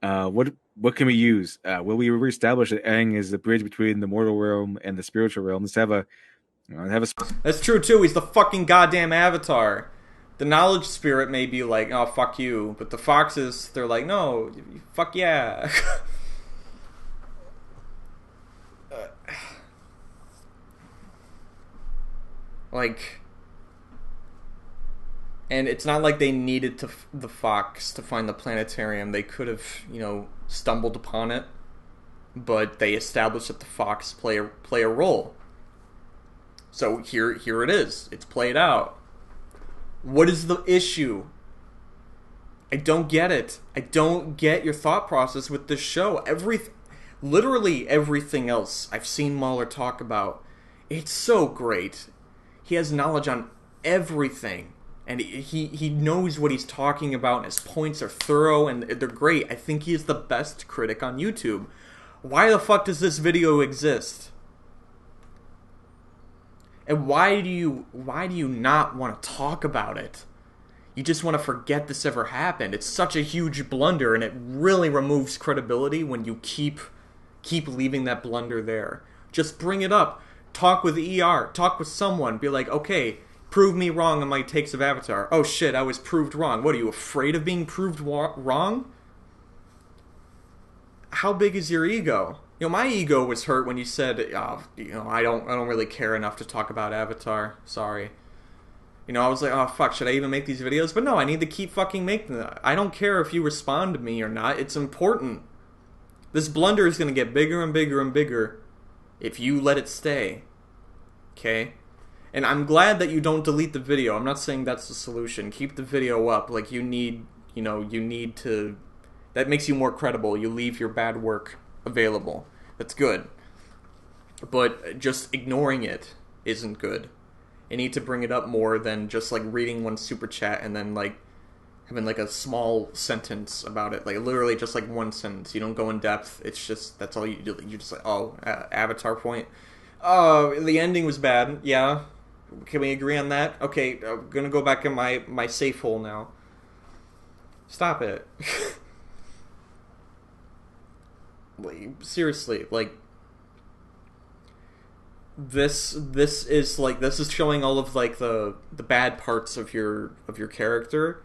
What can we use? Well, we reestablished that Aang is the bridge between the mortal realm and the spiritual realm. Let's have a. That's true too. He's the fucking goddamn avatar. The knowledge spirit may be like, oh fuck you, but the foxes, they're like, no, fuck yeah. And it's not like they needed the fox to find the planetarium. They could have, stumbled upon it, but they established that the fox play a role. So here it is. It's played out. What is the issue? I don't get it. I don't get your thought process with this show. Literally everything else I've seen MauLer talk about, it's so great. He has knowledge on everything. And he knows what he's talking about, and his points are thorough, and they're great. I think he is the best critic on YouTube. Why the fuck does this video exist? And why do you not want to talk about it? You just want to forget this ever happened. It's such a huge blunder, and it really removes credibility when you keep leaving that blunder there. Just bring it up. Talk with ER. Talk with someone. Be like, okay, prove me wrong on my takes of Avatar. Oh shit, I was proved wrong. What, are you afraid of being proved wrong? How big is your ego? My ego was hurt when you said, I don't really care enough to talk about Avatar. Sorry. I was like, oh fuck, should I even make these videos? But no, I need to keep fucking making them. I don't care if you respond to me or not. It's important. This blunder is going to get bigger and bigger and bigger if you let it stay. Okay? And I'm glad that you don't delete the video. I'm not saying that's the solution. Keep the video up. You need to... That makes you more credible. You leave your bad work available. That's good. But just ignoring it isn't good. You need to bring it up more than just, reading one super chat and then, having, a small sentence about it. Literally just, one sentence. You don't go in depth. It's just... That's all you do. You're just Avatar point. The ending was bad. Yeah, can we agree on that? Okay, I'm gonna go back in my safe hole now. Stop it. Like, seriously, like this is showing all of like the bad parts of your character,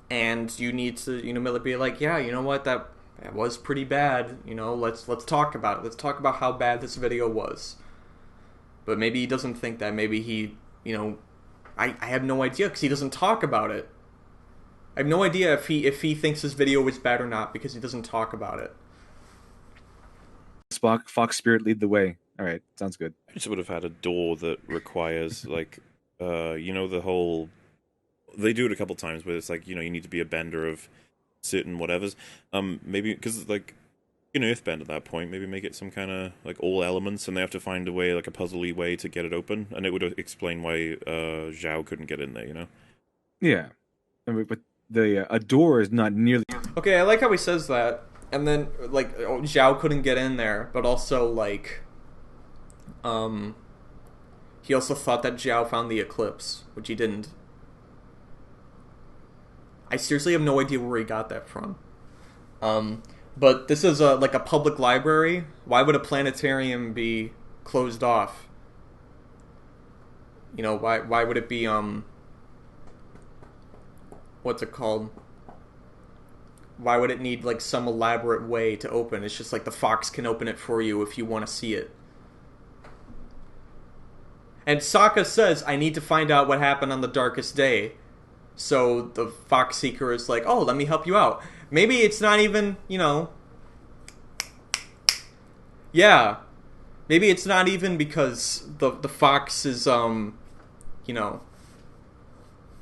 and you need to be like, yeah, you know what, that was pretty bad. Let's talk about it. Let's talk about how bad this video was. But maybe he doesn't think that. Maybe he, I have no idea because he doesn't talk about it. I have no idea if he thinks this video was bad or not because he doesn't talk about it. Fox Spirit lead the way. All right, sounds good. I just would have had a door that requires like, the whole. They do it a couple times where it's like, you need to be a bender of certain whatevers. Maybe because like, Earthbend at that point, maybe make it some kind of like all elements, and they have to find a way, like a puzzly way to get it open, and it would explain why Zhao couldn't get in there. Yeah, but the a door is not nearly. Okay, I like how he says that, and then like Zhao couldn't get in there, but also like, he also thought that Zhao found the eclipse, which he didn't. I seriously have no idea where he got that from. But this is like a public library. Why would a planetarium be closed off? Why would it be what's it called? Why would it need like some elaborate way to open? It's just like the Fox can open it for you if you want to see it. And Sokka says, I need to find out what happened on the darkest day. So the Fox Seeker is like, oh, let me help you out. Maybe it's not even, yeah. Maybe it's not even because the Fox is, in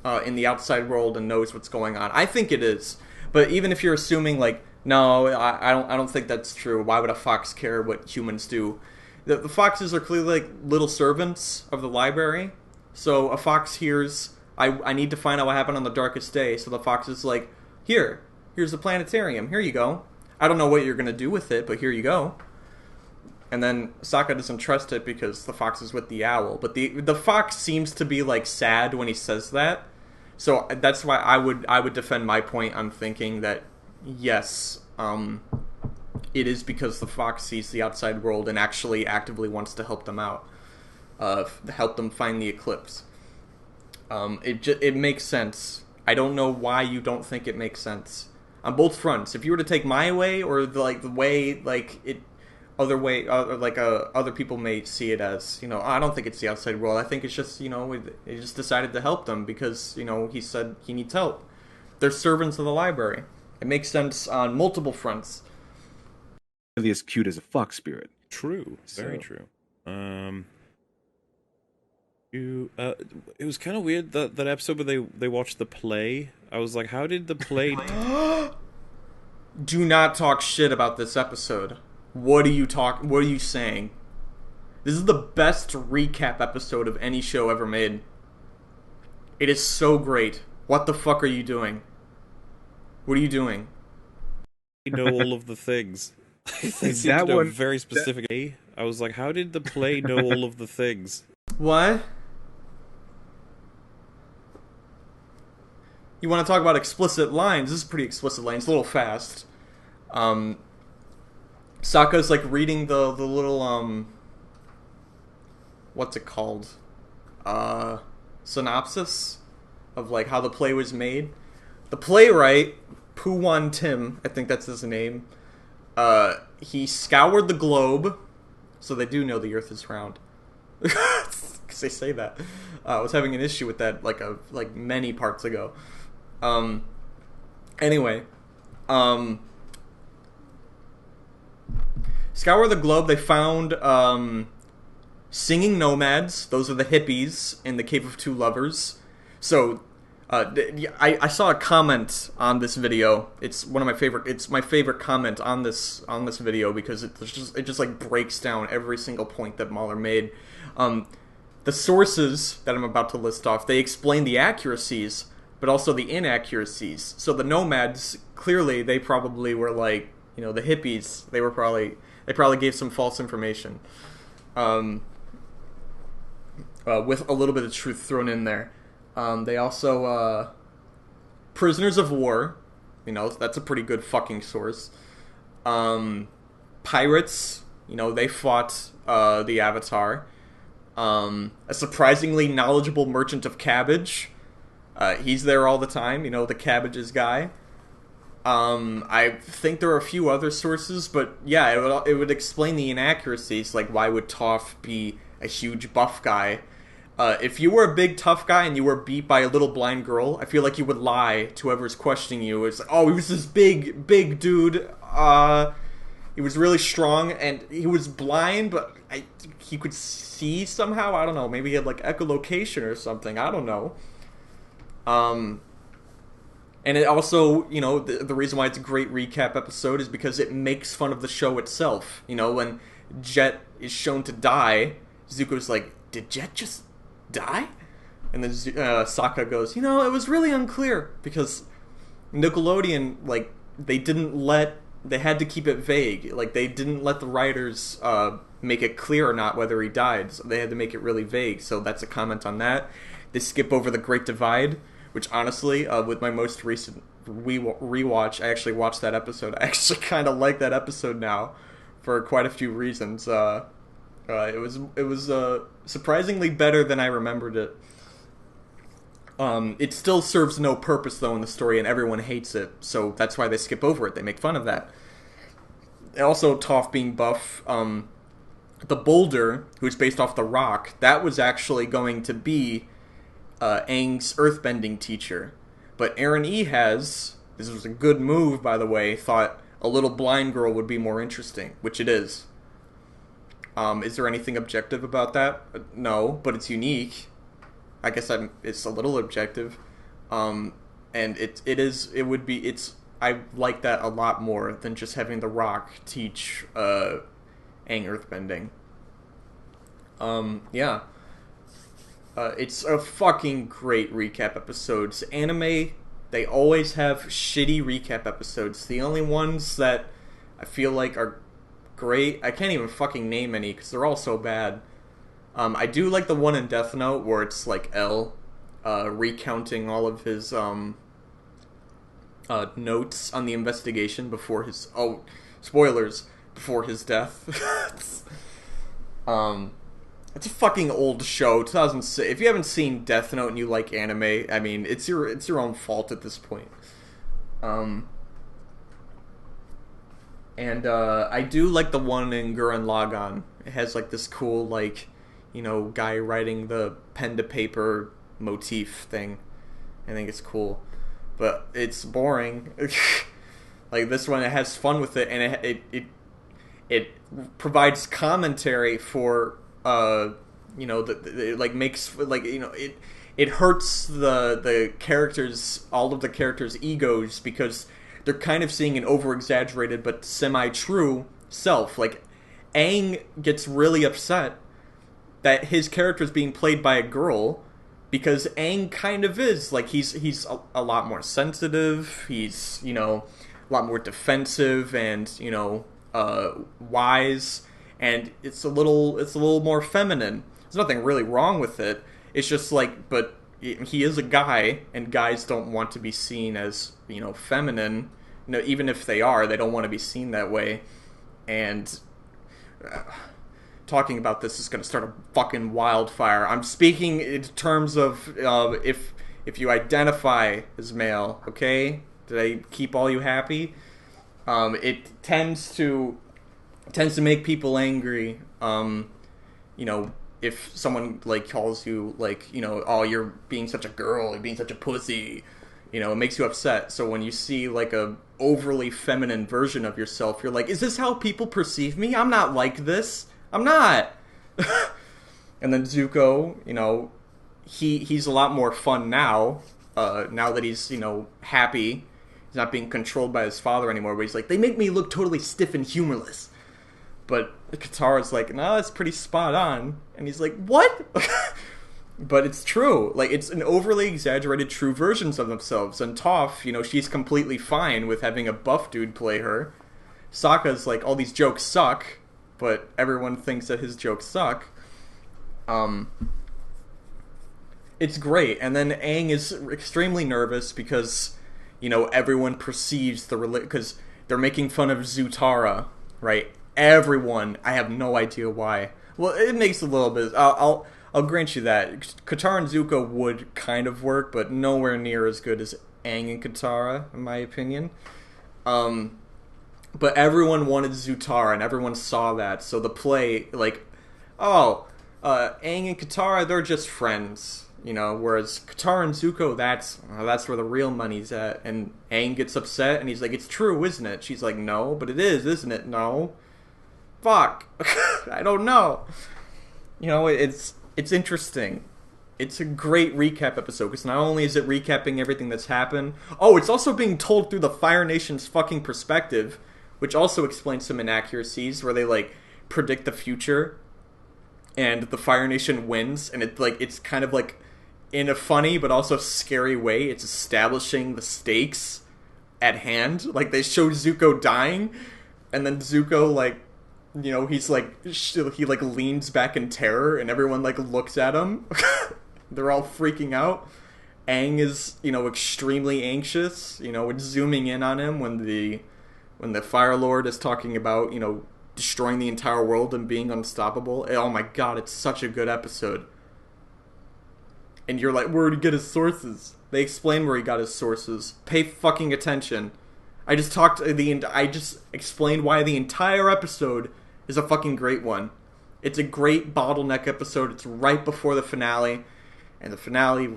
the outside world and knows what's going on. I think it is. But even if you're assuming, like, no, I don't think that's true. Why would a Fox care what humans do? The foxes are clearly like little servants of the library. So a fox hears, I need to find out what happened on the darkest day. So the fox is like, here's the planetarium. Here you go. I don't know what you're going to do with it, but here you go. And then Sokka doesn't trust it because the fox is with the owl. But the fox seems to be like sad when he says that. So that's why I would defend my point on thinking that yes, it is because the fox sees the outside world and actually actively wants to help them out, help them find the eclipse. It makes sense. I don't know why you don't think it makes sense on both fronts. If you were to take my way or the way like it, other people may see it as, I don't think it's the outside world. I think it's just he just decided to help them because he said he needs help. They're servants of the library. It makes sense on multiple fronts. Really as cute as a fox spirit. True, very true. It was kind of weird that episode where they watched the play. I was like, how did the play? Do not talk shit about this episode. What are you saying? This is the best recap episode of any show ever made. It is so great. What the fuck are you doing? What are you doing? You know all of the things. That one very specific. I was like, how did the play know all of the things? What? You want to talk about explicit lines? This is pretty explicit lines. A little fast. Sokka's like reading the little what's it called? Synopsis of like how the play was made. The playwright, Puwan Tim, I think that's his name. He scoured the globe, so they do know the Earth is round. Because they say that. I was having an issue with that like many parts ago. Anyway, scour the globe. They found singing nomads. Those are the hippies in the Cave of Two Lovers. So I saw a comment on this video. It's one of my favorite. It's my favorite comment on this video because it just like breaks down every single point that MauLer made. The sources that I'm about to list off, they explain the accuracies, but also the inaccuracies. So the nomads, clearly, they probably were like, the hippies. They probably gave some false information. with a little bit of truth thrown in there. They also prisoners of war. That's a pretty good fucking source. Pirates. They fought the Avatar. A surprisingly knowledgeable merchant of cabbage. He's there all the time. The cabbages guy. I think there are a few other sources, but yeah, it would explain the inaccuracies. Like, why would Toph be a huge buff guy? If you were a big tough guy and you were beat by a little blind girl, I feel like you would lie to whoever's questioning you. It's like, oh, he was this big dude. He was really strong and he was blind, but he could see somehow. I don't know. Maybe he had like echolocation or something. I don't know. And it also, the reason why it's a great recap episode is because it makes fun of the show itself. When Jet is shown to die, Zuko's like, did Jet just die? And then Sokka goes, it was really unclear because Nickelodeon, like, they had to keep it vague. Like, they didn't let the writers make it clear or not whether he died. So they had to make it really vague. So that's a comment on that. They skip over the Great Divide, which honestly, with my most recent rewatch, I actually watched that episode. I actually kind of like that episode now for quite a few reasons. It was surprisingly better than I remembered it. It still serves no purpose though in the story, and everyone hates it. So that's why they skip over it. They make fun of that. Also, Toph being buff. The boulder, who's based off the rock, that was actually going to be Aang's earthbending teacher. But Aaron E. this was a good move, by the way, thought a little blind girl would be more interesting, which it is. Is there anything objective about that? No, but it's unique. I guess it's a little objective. And I like that a lot more than just having The Rock teach Aang earthbending. Yeah. It's a fucking great recap episodes. Anime, they always have shitty recap episodes. The only ones that I feel like are great, I can't even fucking name any because they're all so bad. I do like the one in Death Note where it's like L recounting all of his notes on the investigation before his spoilers, before his death. It's a fucking old show, 2006. If you haven't seen Death Note and you like anime, I mean, it's your own fault at this point. And I do like the one in Gurren Lagann. It has like this cool guy writing the pen to paper motif thing. I think it's cool, but it's boring. Like this one, it has fun with it, and it provides commentary for. It makes it hurts the characters, all of the characters' egos, because they're kind of seeing an over-exaggerated but semi-true self. Like, Aang gets really upset that his character is being played by a girl, because Aang kind of is. Like, he's a lot more sensitive, he's, a lot more defensive, and, wise, and it's a little more feminine. There's nothing really wrong with it. It's just like, but he is a guy, and guys don't want to be seen as, feminine. Even if they are, they don't want to be seen that way. And talking about this is going to start a fucking wildfire. I'm speaking in terms of if you identify as male, okay? Did I keep all you happy? It tends to make people angry. If someone calls you oh, you're being such a girl, you're being such a pussy, it makes you upset. So when you see a overly feminine version of yourself, you're like, is this how people perceive me? I'm not like this. I'm not. And then Zuko, he's a lot more fun now. Now that he's happy, he's not being controlled by his father anymore. But he's like, they make me look totally stiff and humorless. But Katara's like, no, that's pretty spot on. And he's like, what? But it's true. It's an overly exaggerated true versions of themselves. And Toph, she's completely fine with having a buff dude play her. Sokka's like, all these jokes suck, but everyone thinks that his jokes suck. It's great. And then Aang is extremely nervous because, everyone perceives because they're making fun of Zutara, right? Everyone. I have no idea why. Well, it makes a little bit. I'll grant you that Katara and Zuko would kind of work, but nowhere near as good as Aang and Katara, in my opinion. But everyone wanted Zutara, and everyone saw that. So the play, like, Aang and Katara, they're just friends. Whereas Katara and Zuko, that's where the real money's at. And Aang gets upset, and he's like, "It's true, isn't it?" She's like, "No, but it is, isn't it?" "No." Fuck. I don't know. It's interesting. It's a great recap episode, because not only is it recapping everything that's happened, it's also being told through the Fire Nation's fucking perspective, which also explains some inaccuracies, where they, like, predict the future, and the Fire Nation wins, and it's kind of like, in a funny but also scary way, it's establishing the stakes at hand. Like, they show Zuko dying, and then Zuko, like, he's like, he like leans back in terror, and everyone like looks at him. They're all freaking out. Aang is, extremely anxious. It's zooming in on him when the Fire Lord is talking about, destroying the entire world and being unstoppable. Oh my god, it's such a good episode. And you're like, where'd he get his sources? They explain where he got his sources. Pay fucking attention. I just explained why the entire episode is a fucking great one. It's a great bottleneck episode. It's right before the finale, and the finale it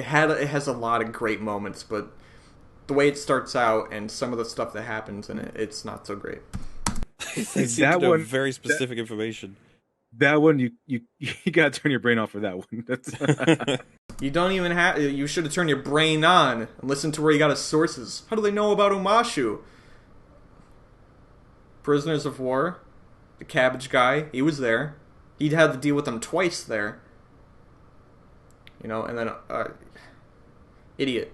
has a lot of great moments, but the way it starts out and some of the stuff that happens in it, it's not so great. They seem to know very specific information. That one, you gotta turn your brain off for that one. That's You don't even have. You should have turned your brain on and listened to where he got his sources. How do they know about Umashu? Prisoners of War, the cabbage guy, he was there. He'd had to deal with them twice there. And then idiot.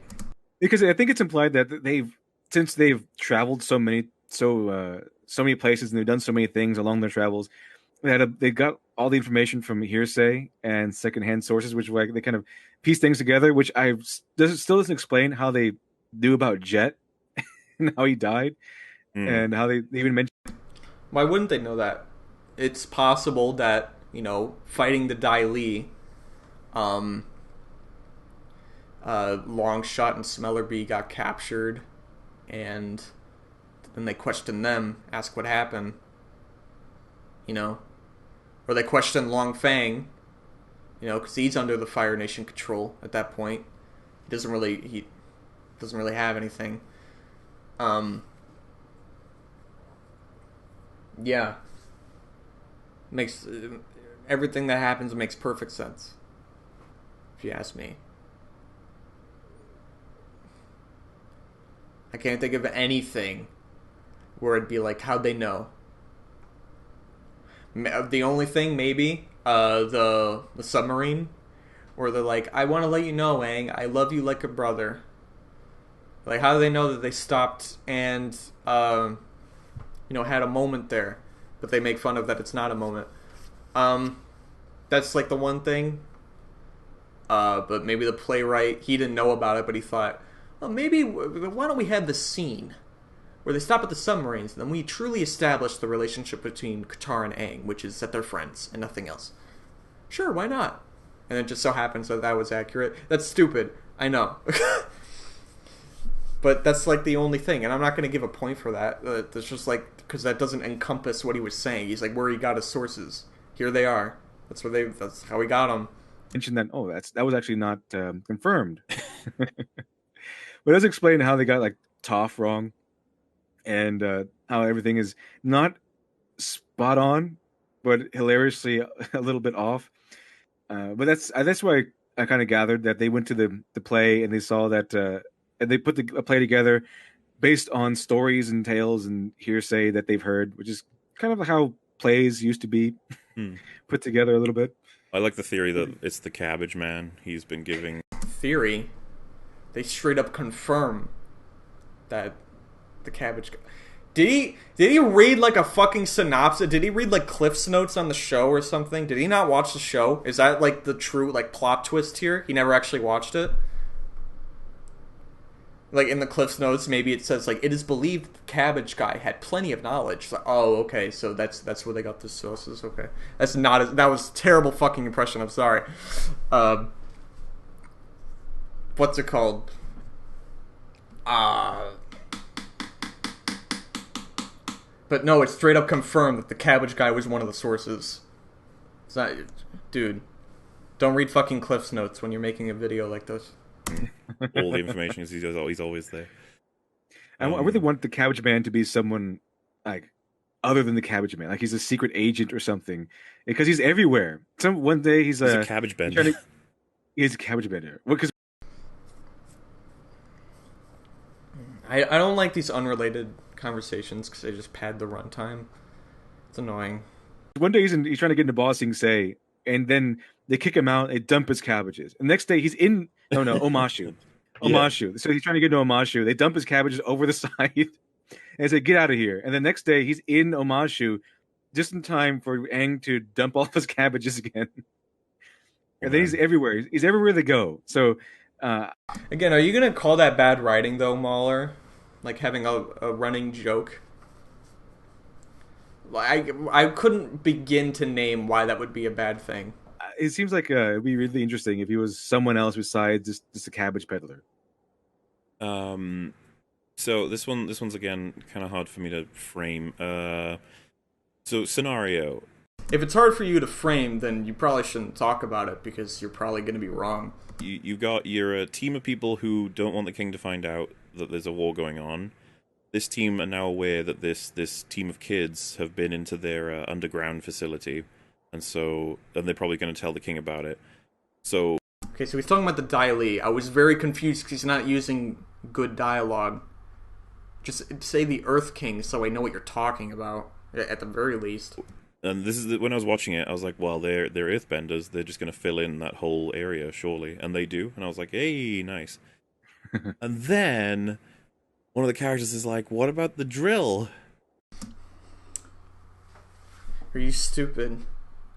Because I think it's implied that since they've traveled so many places, and they've done so many things along their travels, they got all the information from hearsay and secondhand sources, which like they kind of piece things together. Which still doesn't explain how they knew about Jet and how he died, and how they even mentioned. Why wouldn't they know that? It's possible that, fighting the Dai Li, Longshot and Smellerbee got captured, and then they questioned them, ask what happened, or they questioned Long Fang, because he's under the Fire Nation control at that point. He doesn't really have anything. Yeah. Makes everything that happens makes perfect sense, if you ask me. I can't think of anything where it'd be like, how'd they know? The only thing, maybe, the submarine, where they're like, I want to let you know, Aang, I love you like a brother. Like, how do they know that they stopped and had a moment there, but they make fun of that it's not a moment. That's like the one thing. But maybe the playwright, he didn't know about it, but he thought, well, maybe why don't we have this scene where they stop at the submarines, and then we truly establish the relationship between Katara and Aang, which is that they're friends and nothing else. Sure, why not? And it just so happens that was accurate. That's stupid, I know. But that's like the only thing, and I'm not going to give a point for that. That's just like, because that doesn't encompass what he was saying. He's like, where he got his sources. Here they are. That's how he got them. Mentioned that that was actually not confirmed. But it does explain how they got like Toph wrong, and how everything is not spot on, but hilariously a little bit off. But that's why I kind of gathered that they went to the play and they saw that. And they put a play together based on stories and tales and hearsay that they've heard, which is kind of how plays used to be put together a little bit. I like the theory that it's the Cabbage Man. He's been giving... Theory? They straight up confirm that the Cabbage... Did he read like a fucking synopsis? Did he read like Cliff's Notes on the show or something? Did he not watch the show? Is that like the true like plot twist here? He never actually watched it? Like in the Cliff's Notes, maybe it says like it is believed the Cabbage Guy had plenty of knowledge. Like, oh, okay, so that's where they got the sources. Okay, that was a terrible fucking impression. I'm sorry. What's it called? But no, it's straight up confirmed that the Cabbage Guy was one of the sources. It's not, dude. Don't read fucking Cliff's Notes when you're making a video like this. All the information is he's always there. I really want the Cabbage Man to be someone like other than the Cabbage Man, like he's a secret agent or something, because he's everywhere. One day he's a cabbage bender. He's a cabbage bender. Because I don't like these unrelated conversations because they just pad the runtime. It's annoying. One day he's trying to get into Bossing Say, and then they kick him out. They dump his cabbages. And the next day he's in Omashu. Omashu. Yeah. So he's trying to get into Omashu. They dump his cabbages over the side and say, "Get out of here." And the next day he's in Omashu, just in time for Aang to dump all of his cabbages again. And then he's everywhere. He's everywhere they go. So again, are you gonna call that bad writing though, MauLer? Like having a running joke? I couldn't begin to name why that would be a bad thing. It seems like it'd be really interesting if he was someone else besides just a cabbage peddler. So this one's again kind of hard for me to frame. So scenario. If it's hard for you to frame, then you probably shouldn't talk about it because you're probably going to be wrong. You're a team of people who don't want the king to find out that there's a war going on. This team are now aware that this team of kids have been into their underground facility, and they're probably going to tell the king about it. So okay, so he's talking about the Dai Li. I was very confused because he's not using good dialogue. Just say the Earth King so I know what you're talking about, at the very least. And this is when I was watching it, I was like, well, they're Earthbenders. They're just going to fill in that whole area, surely. And they do. And I was like, hey, nice. And then one of the characters is like, what about the drill? Are you stupid?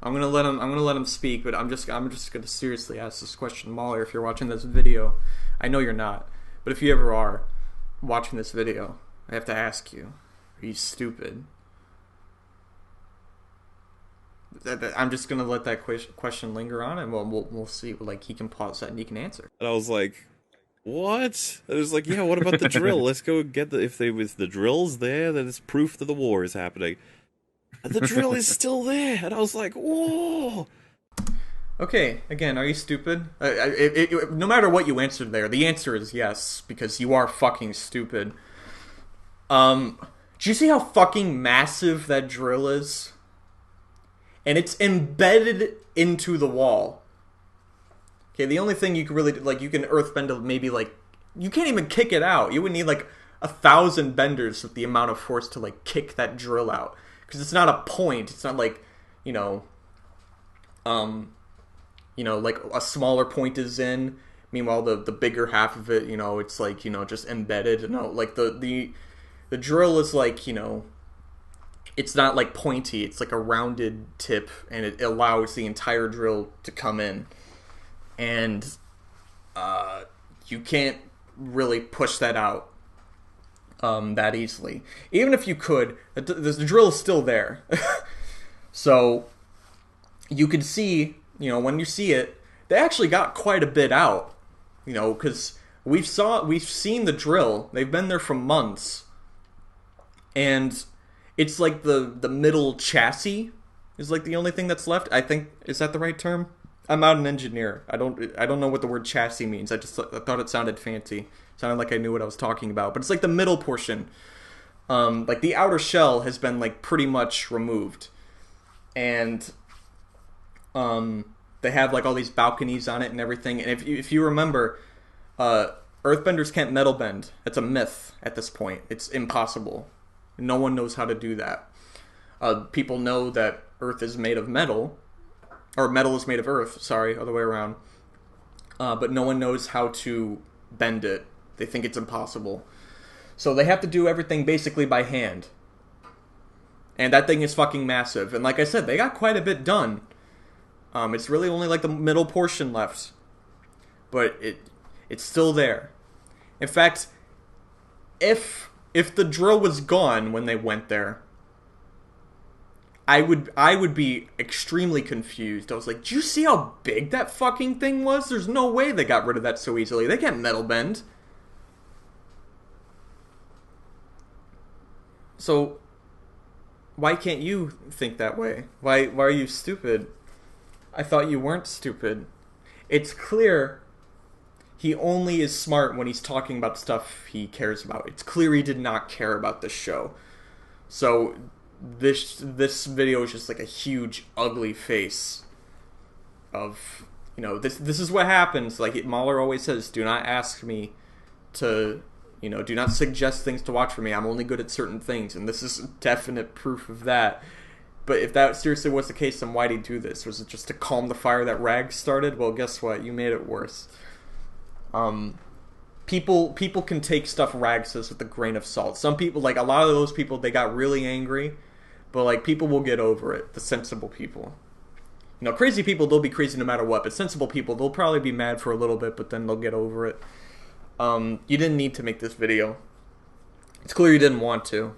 I'm gonna let him speak, but I'm just gonna seriously ask this question, MauLer. If you're watching this video, I know you're not, but if you ever are watching this video, I have to ask you: are you stupid? I'm just gonna let that question linger on, and we'll see. Like he can pause that and he can answer. And I was like, what? I was like, yeah. What about the drill? Let's go get if the drill's there, then it's proof that the war is happening. And the drill is still there, and I was like, whoa. Okay, again, are you stupid? No matter what you answered there, the answer is yes, because you are fucking stupid. Do you see how fucking massive that drill is? And it's embedded into the wall. Okay, the only thing you can really, like, you can earthbend maybe, like, you can't even kick it out. You would need, like, 1,000 benders with the amount of force to, like, kick that drill out. Because it's not a point. It's not like, like a smaller point is in. Meanwhile, the bigger half of it, it's like, just embedded. No, like the drill is like, it's not like pointy. It's like a rounded tip, and it allows the entire drill to come in. And you can't really push that out that easily. Even if you could, the drill is still there. So you can see, when you see it, they actually got quite a bit out. Because we've seen the drill. They've been there for months, and it's like the middle chassis is like the only thing that's left. I think, is that the right term? I'm not an engineer. I don't know what the word chassis means. I thought it sounded fancy. It sounded like I knew what I was talking about. But it's like the middle portion. Like the outer shell has been like pretty much removed, and they have like all these balconies on it and everything. And if you remember, earthbenders can't metal bend. It's a myth at this point. It's impossible. No one knows how to do that. People know that Earth is made of metal, or metal is made of Earth. Sorry, other way around. But no one knows how to bend it. They think it's impossible. So they have to do everything basically by hand. And that thing is fucking massive. And like I said, they got quite a bit done. It's really only like the middle portion left. But it's still there. In fact, if the drill was gone when they went there, I would be extremely confused. I was like, "Do you see how big that fucking thing was? There's no way they got rid of that so easily. They can't metal bend." So why can't you think that way? Why are you stupid? I thought you weren't stupid. It's clear he only is smart when he's talking about stuff he cares about. It's clear he did not care about this show. So this video is just like a huge ugly face of, this is what happens. Like MauLer always says, do not ask me to, do not suggest things to watch for me. I'm only good at certain things, and this is definite proof of that. But if that seriously was the case, then why did he do this? Was it just to calm the fire that Rag started? Well, guess what? You made it worse. People can take stuff Rag says with a grain of salt. Some people, like a lot of those people, they got really angry, but like people will get over it. The sensible people. Crazy people, they'll be crazy no matter what, but sensible people, they'll probably be mad for a little bit, but then they'll get over it. You didn't need to make this video. It's clear you didn't want to.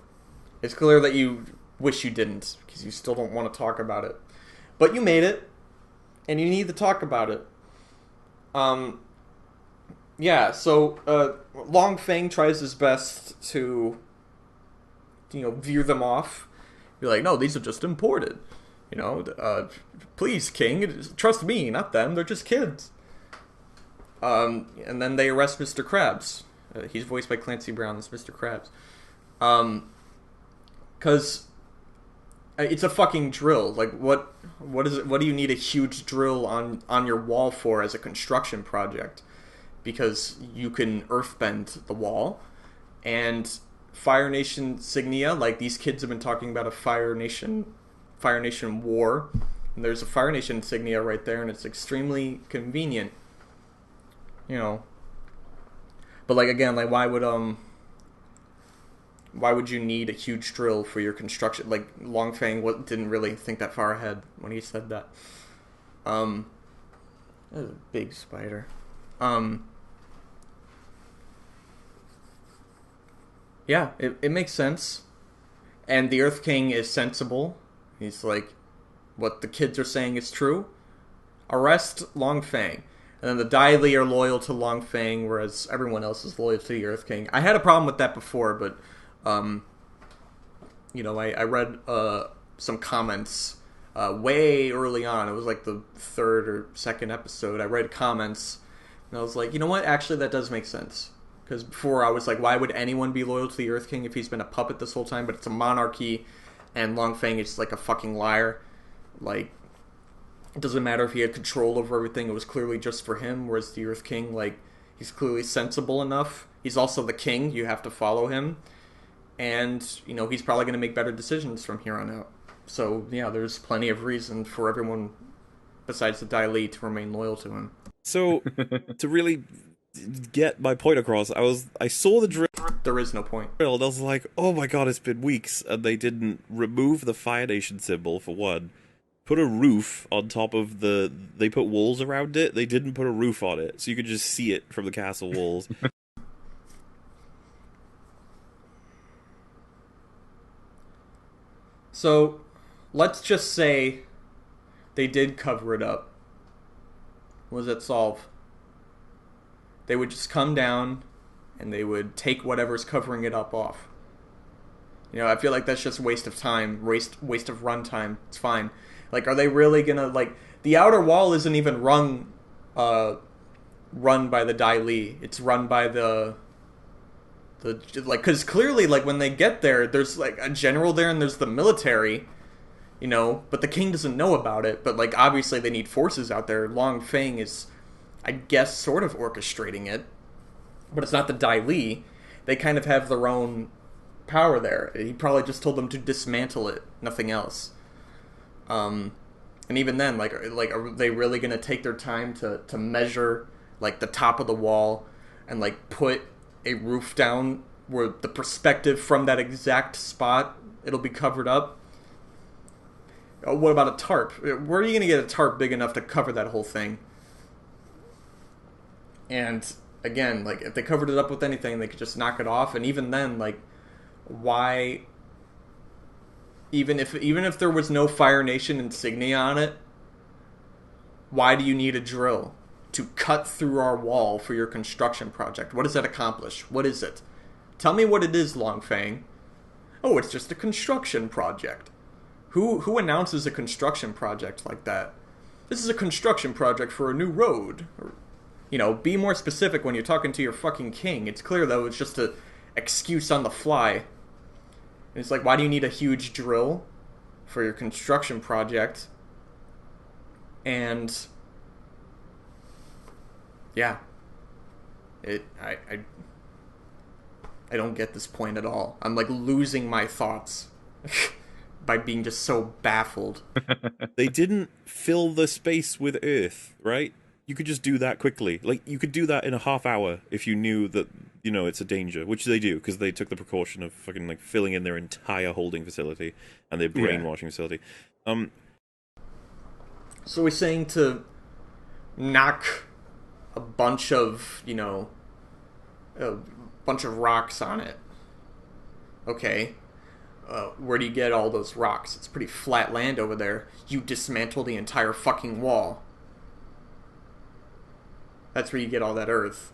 It's clear that you wish you didn't, because you still don't want to talk about it. But you made it, and you need to talk about it. Yeah, so Long Feng tries his best to, veer them off. Be like, no, these are just imported. Please, King, trust me, not them. They're just kids. And then they arrest Mr. Krabs. He's voiced by Clancy Brown as Mr. Krabs. Because it's a fucking drill. Like, what is it? What do you need a huge drill on your wall for as a construction project? Because you can earthbend the wall, and Fire Nation insignia. Like these kids have been talking about a Fire Nation war, and there's a Fire Nation insignia right there, and it's extremely convenient. But like again, like why would you need a huge drill for your construction? Like Long Feng didn't really think that far ahead when he said that. That was a big spider. Yeah, it makes sense. And the Earth King is sensible. He's like, what the kids are saying is true. Arrest Long Feng. And then the Dai Li are loyal to Long Feng, whereas everyone else is loyal to the Earth King. I had a problem with that before, but, I read some comments way early on. It was like the third or second episode. I read comments, and I was like, you know what? Actually, that does make sense. Because before I was like, why would anyone be loyal to the Earth King if he's been a puppet this whole time? But it's a monarchy, and Long Feng is like a fucking liar. Like, it doesn't matter if he had control over everything. It was clearly just for him. Whereas the Earth King, like, he's clearly sensible enough. He's also the king. You have to follow him. And, he's probably going to make better decisions from here on out. So, yeah, there's plenty of reason for everyone besides the Dai Li to remain loyal to him. So, to really get my point across, I saw the drill. There is no point. And I was like, oh my god, it's been weeks. And they didn't remove the Fire Nation symbol, for one. Put a roof on top of they put walls around it. They didn't put a roof on it, so you could just see it from the castle walls. So, let's just say they did cover it up. What does that solve? They would just come down and they would take whatever's covering it up off. I feel like that's just waste of time, waste of runtime. It's fine. Like, are they really gonna, like, the outer wall isn't even run by the Dai Li. It's run by the because clearly, like, when they get there, there's, like, a general there and there's the military, but the king doesn't know about it. But, like, obviously they need forces out there. Long Feng is, I guess, sort of orchestrating it, but it's not the Dai Li. They kind of have their own power there. He probably just told them to dismantle it, nothing else. And even then, like, are they really gonna take their time to measure, like, the top of the wall and, like, put a roof down where the perspective from that exact spot, it'll be covered up. What about a tarp? Where are you going to get a tarp big enough to cover that whole thing? And again, like, if they covered it up with anything, they could just knock it off. And even then, like, why? Even if there was no Fire Nation insignia on it, why do you need a drill to cut through our wall for your construction project? What does that accomplish? What is it? Tell me what it is, Longfang. Oh, it's just a construction project. Who announces a construction project like that? This is a construction project for a new road. Or, you know, be more specific when you're talking to your fucking king. It's clear, though, it's just an excuse on the fly. And it's like, why do you need a huge drill for your construction project? And yeah, I don't get this point at all. I'm like losing my thoughts by being just so baffled. They didn't fill the space with earth, right? You could just do that quickly. Like, you could do that in a half hour if you knew that, you know, it's a danger, which they do, because they took the precaution of fucking, like, filling in their entire holding facility and their brainwashing facility. So we're saying to knock a bunch of, you know, a bunch of rocks on it. Okay. Where do you get all those rocks? It's pretty flat land over there. You dismantle the entire fucking wall. That's where you get all that earth.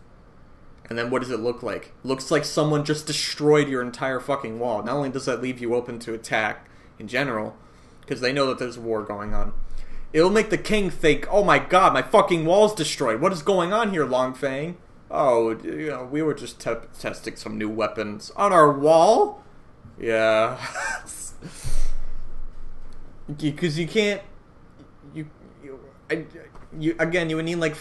And then what does it look like? Looks like someone just destroyed your entire fucking wall. Not only does that leave you open to attack in general, because they know that there's a war going on, it'll make the king think, oh my god, my fucking wall's destroyed. What is going on here, Longfang? Oh, you know, we were just testing some new weapons on our wall? Yeah. Because you can't... You again, you would need, like...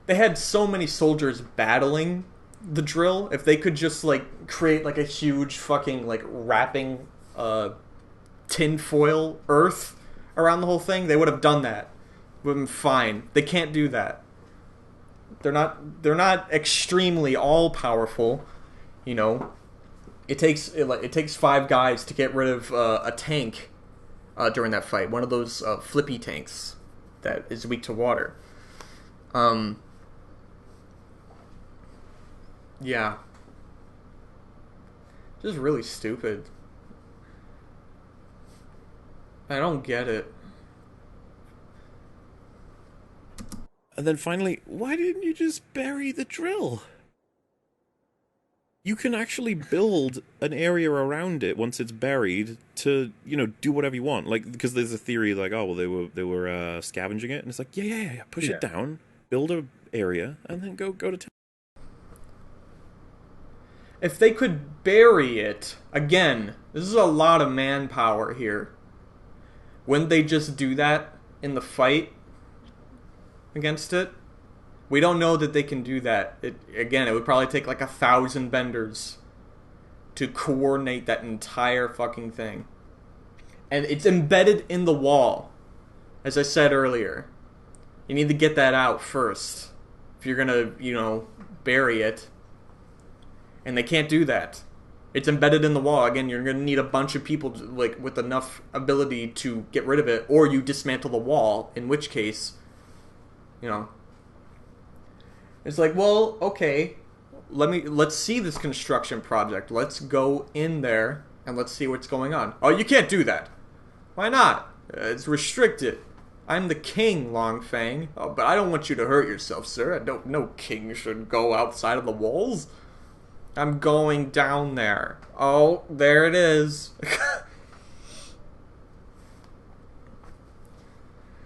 They had so many soldiers battling the drill. If they could just, like, create, like, a huge fucking, like, wrapping tinfoil earth around the whole thing, they would have done that. It would have been fine. They can't do that. They're not extremely all-powerful, you know. It takes 5 guys to get rid of a tank during that fight. One of those flippy tanks that is weak to water. Yeah. Just really stupid. I don't get it. And then finally, why didn't you just bury the drill? You can actually build an area around it once it's buried to, you know, do whatever you want. Like, because there's a theory like, oh, well, they were scavenging it, and it's like, yeah, push it down, build a area, and then go to town. If they could bury it, again, this is a lot of manpower here. Wouldn't they just do that in the fight against it? We don't know that they can do that. It would probably take like 1,000 benders to coordinate that entire fucking thing. And it's embedded in the wall, as I said earlier. You need to get that out first if you're gonna, you know, bury it. And they can't do that. It's embedded in the wall. Again, you're going to need a bunch of people like with enough ability to get rid of it, or you dismantle the wall, in which case, you know, it's like, well, okay, let's see this construction project. Let's go in there and let's see what's going on. Oh, you can't do that. Why not? It's restricted. I'm the king, Longfang. Oh, but I don't want you to hurt yourself, sir. No king should go outside of the walls. I'm going down there. Oh, there it is.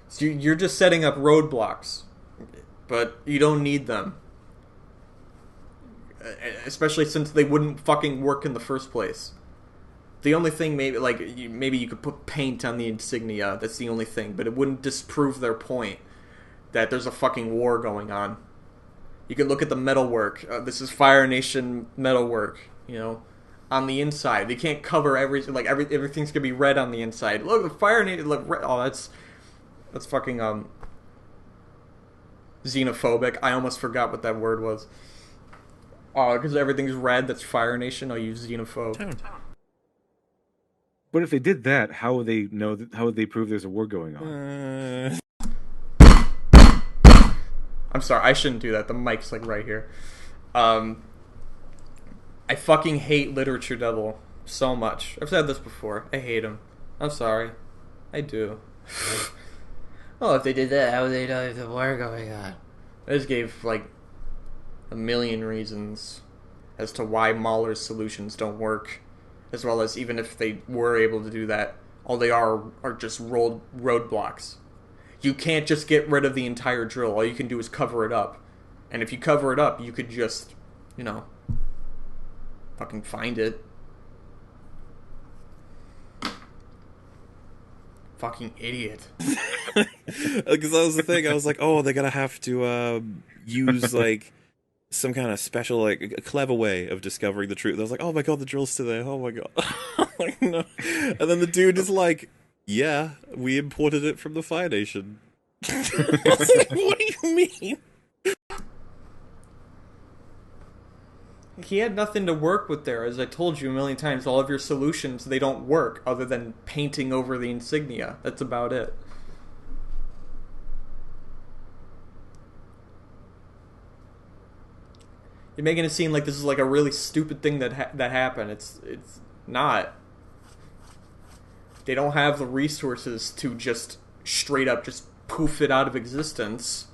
So you're just setting up roadblocks, but you don't need them. Especially since they wouldn't fucking work in the first place. The only thing, maybe you could put paint on the insignia. That's the only thing, but it wouldn't disprove their point that there's a fucking war going on. You can look at the metalwork. This is Fire Nation metalwork, you know, on the inside. They can't cover everything's gonna be red on the inside. Look, the Fire Nation, look, red. Oh, that's fucking xenophobic. I almost forgot what that word was. Oh, because everything's red. That's Fire Nation. Oh, you xenophobe. Town. But if they did that, how would they know? How would they prove there's a war going on? I'm sorry. I shouldn't do that. The mic's like right here. Um, I fucking hate Literature Devil so much. I've said this before. I hate him. I'm sorry. I do. Oh, if they did that, how would they know if the war going on? I just gave like a million reasons as to why MauLer's solutions don't work, as well as even if they were able to do that, all they are just roadblocks. You can't just get rid of the entire drill. All you can do is cover it up. And if you cover it up, you could just, fucking find it. Fucking idiot. Because that was the thing. I was like, oh, they're gonna have to use like some kind of special, like a clever way of discovering the truth. I was like, oh my god, the drill's still there. Oh my god. Like, no. And then the dude is like, yeah, we imported it from the Fire Nation. I was like, what do you mean? He had nothing to work with there. As I told you a million times, all of your solutions, they don't work other than painting over the insignia. That's about it. You're making it seem like this is like a really stupid thing that happened. It's not. They don't have the resources to just straight up just poof it out of existence.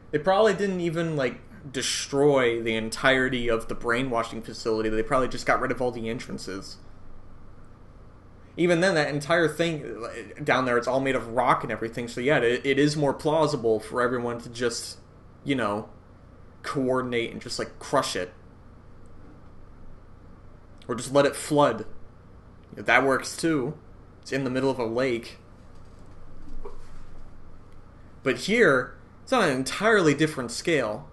They probably didn't even like destroy the entirety of the brainwashing facility. They probably just got rid of all the entrances. Even then, that entire thing down there, it's all made of rock and everything. So yeah, it is more plausible for everyone to just, coordinate and just like crush it. Or just let it flood. That works too. It's in the middle of a lake. But here, it's on an entirely different scale.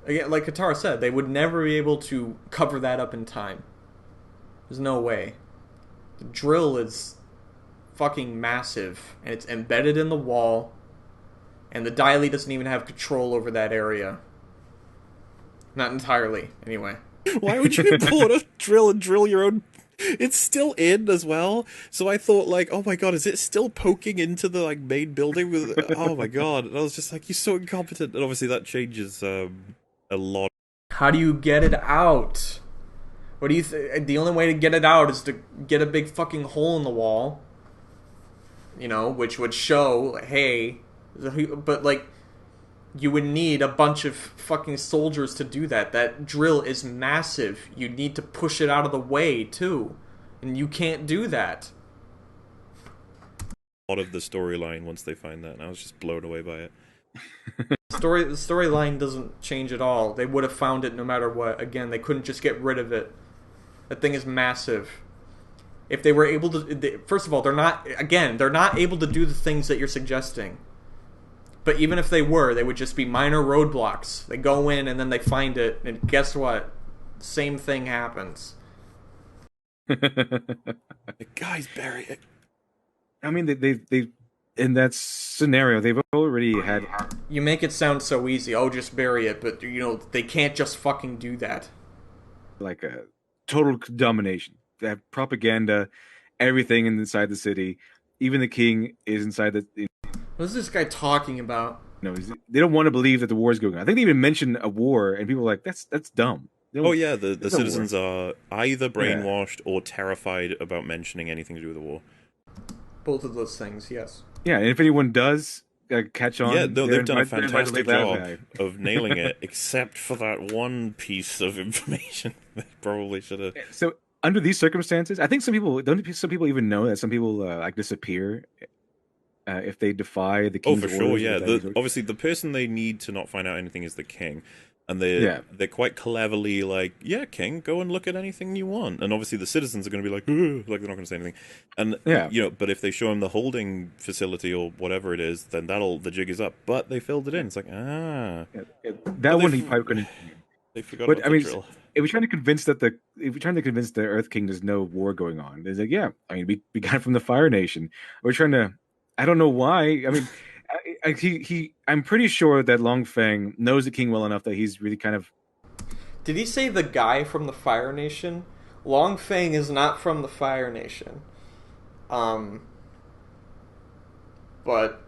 Again, like Katara said, they would never be able to cover that up in time. There's no way. The drill is fucking massive, and it's embedded in the wall, and the Daily doesn't even have control over that area. Not entirely, anyway. Why would you import a drill and drill your own? It's still in as well, so I thought like, oh my god, is it still poking into the like main building? With oh my god, and I was just like, you're so incompetent. And obviously that changes a lot. How do you get it out? What do you the only way to get it out is to get a big fucking hole in the wall, which would show, hey, but like, you would need a bunch of fucking soldiers to do that. That drill is massive. You need to push it out of the way, too. And you can't do that. A lot of the storyline once they find that, and I was just blown away by it. The storyline doesn't change at all. They would have found it no matter what. Again, they couldn't just get rid of it. That thing is massive. If they were able to... First of all, they're not able to do the things that you're suggesting. But even if they were, they would just be minor roadblocks. They go in and then they find it, and guess what? Same thing happens. The guys bury it. I mean, they in that scenario, they've already had. You make it sound so easy. Oh, just bury it, but they can't just fucking do that. Like a total domination. They have propaganda, everything inside the city. Even the king is inside the. What is this guy talking about? They don't want to believe that the war is going on. I think they even mentioned a war, and people are like, that's dumb. Oh yeah, the citizens are either brainwashed or terrified about mentioning anything to do with the war. Both of those things, yes. Yeah, and if anyone does catch on, yeah, they've done a fantastic job of nailing it, except for that one piece of information they probably should have. So under these circumstances, I think some people even know that some people like disappear. If they defy the king's orders. Oh, for sure, yeah. Obviously, the person they need to not find out anything is the king. And they're quite cleverly like, yeah, king, go and look at anything you want. And obviously the citizens are going to be like, ugh, like they're not going to say anything. And, but if they show them the holding facility or whatever it is, then the jig is up. But they filled it in. It's like, that one he probably couldn't. They forgot But about I the mean, drill. if we're trying to convince that the if we're trying to convince the Earth King there's no war going on, it's like, yeah, I mean, we got it from the Fire Nation. We're trying to. I don't know why. I mean, I'm pretty sure that Long Feng knows the king well enough that he's really kind of. Did he say the guy from the Fire Nation? Long Feng is not from the Fire Nation. Um, but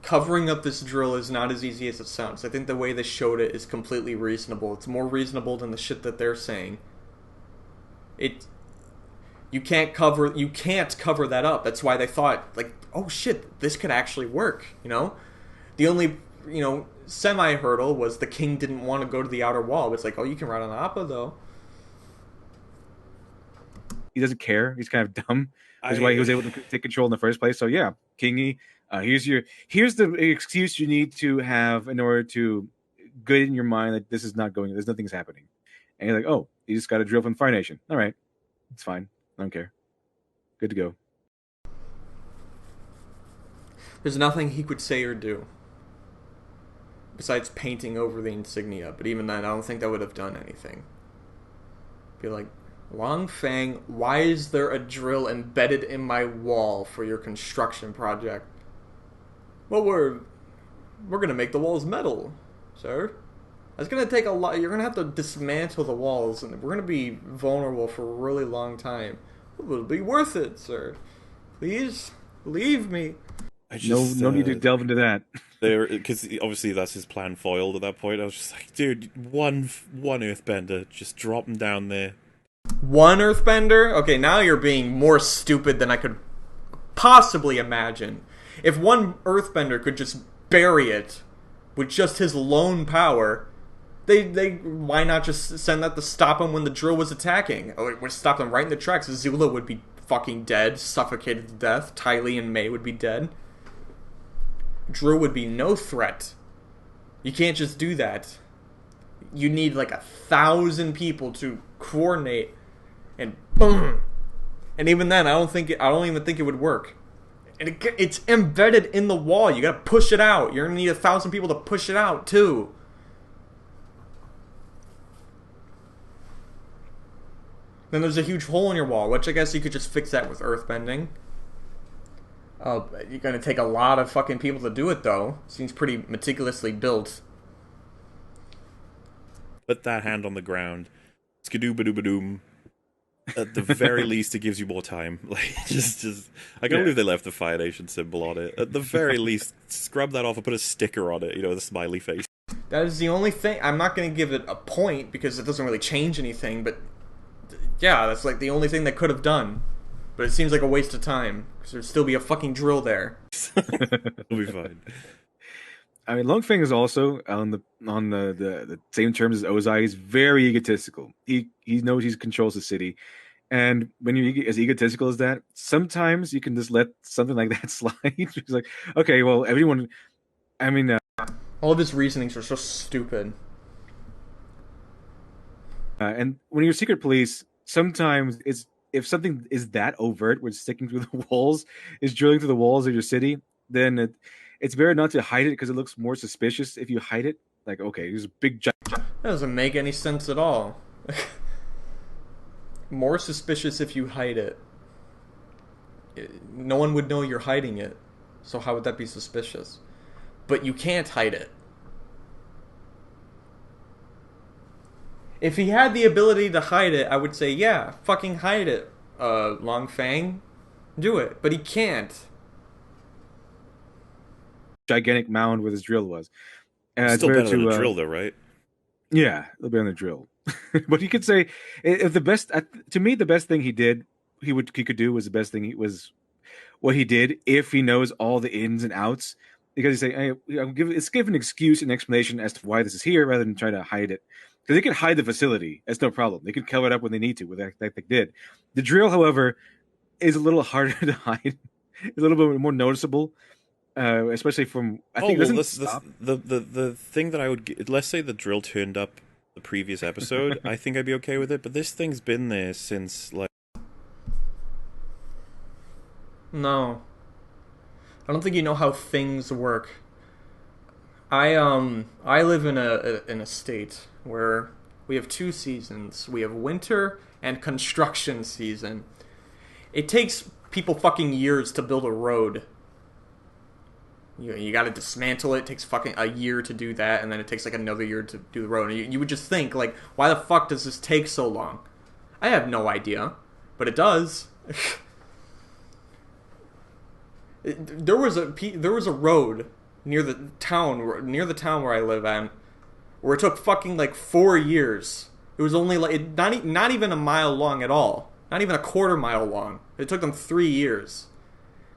covering up this drill is not as easy as it sounds. I think the way they showed it is completely reasonable. It's more reasonable than the shit that they're saying. It you can't cover that up. That's why they thought like, oh shit, this could actually work. The only semi hurdle was the king didn't want to go to the outer wall. It's like, oh, you can ride on Appa though. He doesn't care. He's kind of dumb. Which is why he I was able to take control in the first place. So yeah, Kingy, here's the excuse you need to have in order to good in your mind that this is not going. There's nothing's happening, and you're like, oh, you just got a drill from Fire Nation. All right, it's fine. I don't care. Good to go. There's nothing he could say or do besides painting over the insignia. But even then, I don't think that would have done anything. Be like, Long Feng, why is there a drill embedded in my wall for your construction project? Well, we're gonna make the walls metal, sir. That's gonna take a lot. You're gonna have to dismantle the walls, and we're gonna be vulnerable for a really long time. It'll be worth it, sir. Please believe me. No need to delve into that. there, because obviously that's his plan foiled at that point. I was just like, dude, one Earthbender, just drop him down there. One Earthbender? Okay, now you're being more stupid than I could possibly imagine. If one Earthbender could just bury it with just his lone power, they why not just send that to stop him when the drill was attacking? Oh, it would stop them right in the tracks. Zula would be fucking dead, suffocated to death. Tylee and May would be dead. Drew would be no threat. You can't just do that. You need like 1,000 people to coordinate, and boom. And even then, I don't even think it would work. And it's embedded in the wall. You gotta push it out. You're gonna need 1,000 people to push it out too. Then there's a huge hole in your wall, which I guess you could just fix that with earthbending. You're gonna take a lot of fucking people to do it though. Seems pretty meticulously built. Put that hand on the ground. Skadoo-ba-doo-ba-doom. At the very least, it gives you more time. Like, just. I can't believe they left the Fire Nation symbol on it. At the very least, scrub that off and put a sticker on it. The smiley face. That is the only thing. I'm not going to give it a point because it doesn't really change anything. But yeah, that's like the only thing they could have done. But it seems like a waste of time because there'd still be a fucking drill there. It'll be fine. I mean, Longfeng is also on the same terms as Ozai. He's very egotistical. He knows he controls the city, and when you're as egotistical as that, sometimes you can just let something like that slide. It's like, okay, well, everyone. I mean, all of his reasonings are so stupid. And when you're secret police, sometimes it's if something is that overt, where it's sticking through the walls, is drilling through the walls of your city, then it's better not to hide it because it looks more suspicious if you hide it. Like, okay, there's a big giant. That doesn't make any sense at all. More suspicious if you hide it. No one would know you're hiding it. So how would that be suspicious? But you can't hide it. If he had the ability to hide it, I would say, yeah, fucking hide it, Long Fang. Do it. But he can't. Gigantic mound where this drill was. And still better than a drill, though, right? Yeah, a little bit on the drill. But you could say, if the best to me, the best thing he did, he could do was the best thing was what he did if he knows all the ins and outs. Because he's saying, let's give an excuse and explanation as to why this is here, rather than try to hide it. Because they can hide the facility, that's no problem. They can cover it up when they need to, like they did. The drill, however, is a little harder to hide. It's a little bit more noticeable. Especially from I think the thing that I would let's say the drill turned up the previous episode, I think I'd be okay with it. But this thing's been there since like. No, I don't think you know how things work. I live in a state where we have two seasons. We have winter and construction season. It takes people fucking years to build a road. You got to dismantle it. It takes fucking a year to do that, and then it takes like another year to do the road. And you would just think like, why the fuck does this take so long? I have no idea, but it does. There was a road near the town where I live at, where it took fucking like 4 years. It was only like not even a mile long at all, not even a quarter mile long. It took them 3 years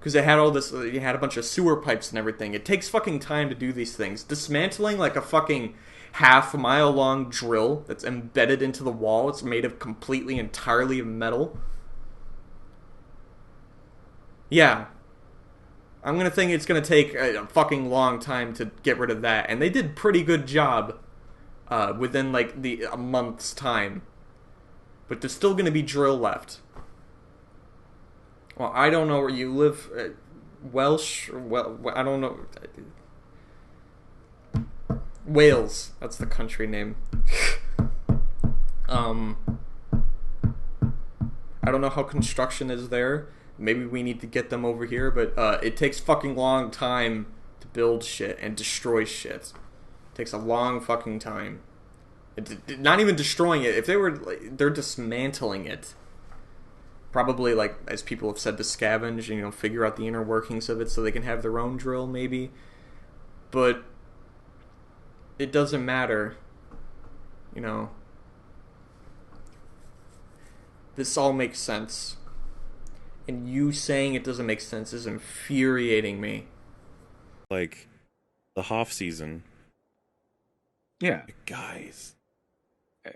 because it had all this. You had a bunch of sewer pipes and everything. It takes fucking time to do these things. Dismantling like a fucking half-mile long drill that's embedded into the wall. It's made of completely entirely of metal. Yeah. I'm gonna think it's gonna take a fucking long time to get rid of that, and they did pretty good job within like a month's time. But there's still gonna be drill left. Well, I don't know where you live, Welsh. Well, I don't know. Wales. That's the country name. I don't know how construction is there. Maybe we need to get them over here, but it takes fucking long time to build shit and destroy shit. It takes a long fucking time. Not even destroying it. If they were, they're dismantling it. Probably, like, as people have said, to scavenge, figure out the inner workings of it so they can have their own drill, maybe. But it doesn't matter. This all makes sense. And you saying it doesn't make sense is infuriating me. Like, the half season. Yeah. Guys.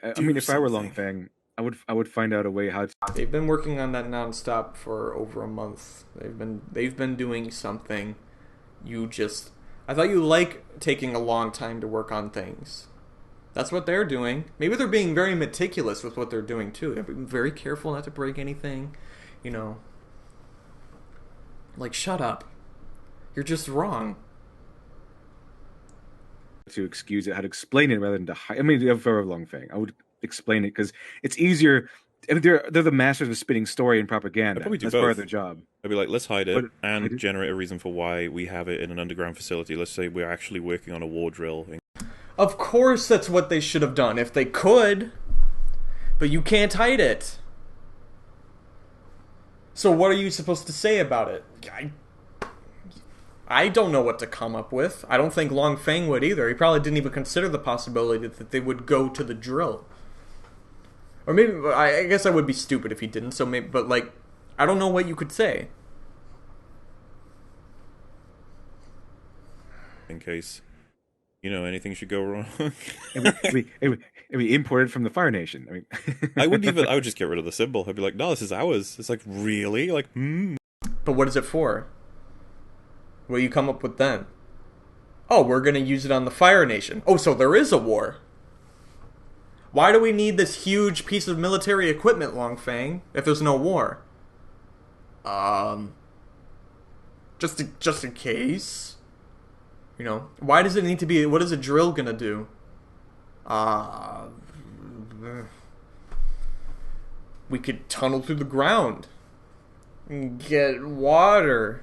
I mean, if I were Long Fang, I would find out a way how to... They've been working on that nonstop for over a month. They've been doing something. I thought you like taking a long time to work on things. That's what they're doing. Maybe they're being very meticulous with what they're doing too. They're being very careful not to break anything. Like, shut up. You're just wrong. To excuse it, how to explain it rather than to hide. I mean, you have very Long Fang. I would explain it because it's easier. I mean, they're the masters of spinning story and propaganda. That's part of their job. I'd be like, let's hide it and generate a reason for why we have it in an underground facility. Let's say we're actually working on a war drill. Of course, that's what they should have done if they could. But you can't hide it. So what are you supposed to say about it? I don't know what to come up with. I don't think Long Fang would either. He probably didn't even consider the possibility that they would go to the drill. Or maybe, I guess I would be stupid if he didn't, so maybe, but like, I don't know what you could say. In case, anything should go wrong. it be imported from the Fire Nation. I mean, I would just get rid of the symbol. I'd be like, no, this is ours. It's like, really? Like, But what is it for? What do you come up with then? Oh, we're going to use it on the Fire Nation. Oh, so there is a war. Why do we need this huge piece of military equipment, Long Fang, if there's no war? Just in case. Why does it need to be... What is a drill going to do? We could tunnel through the ground and get water.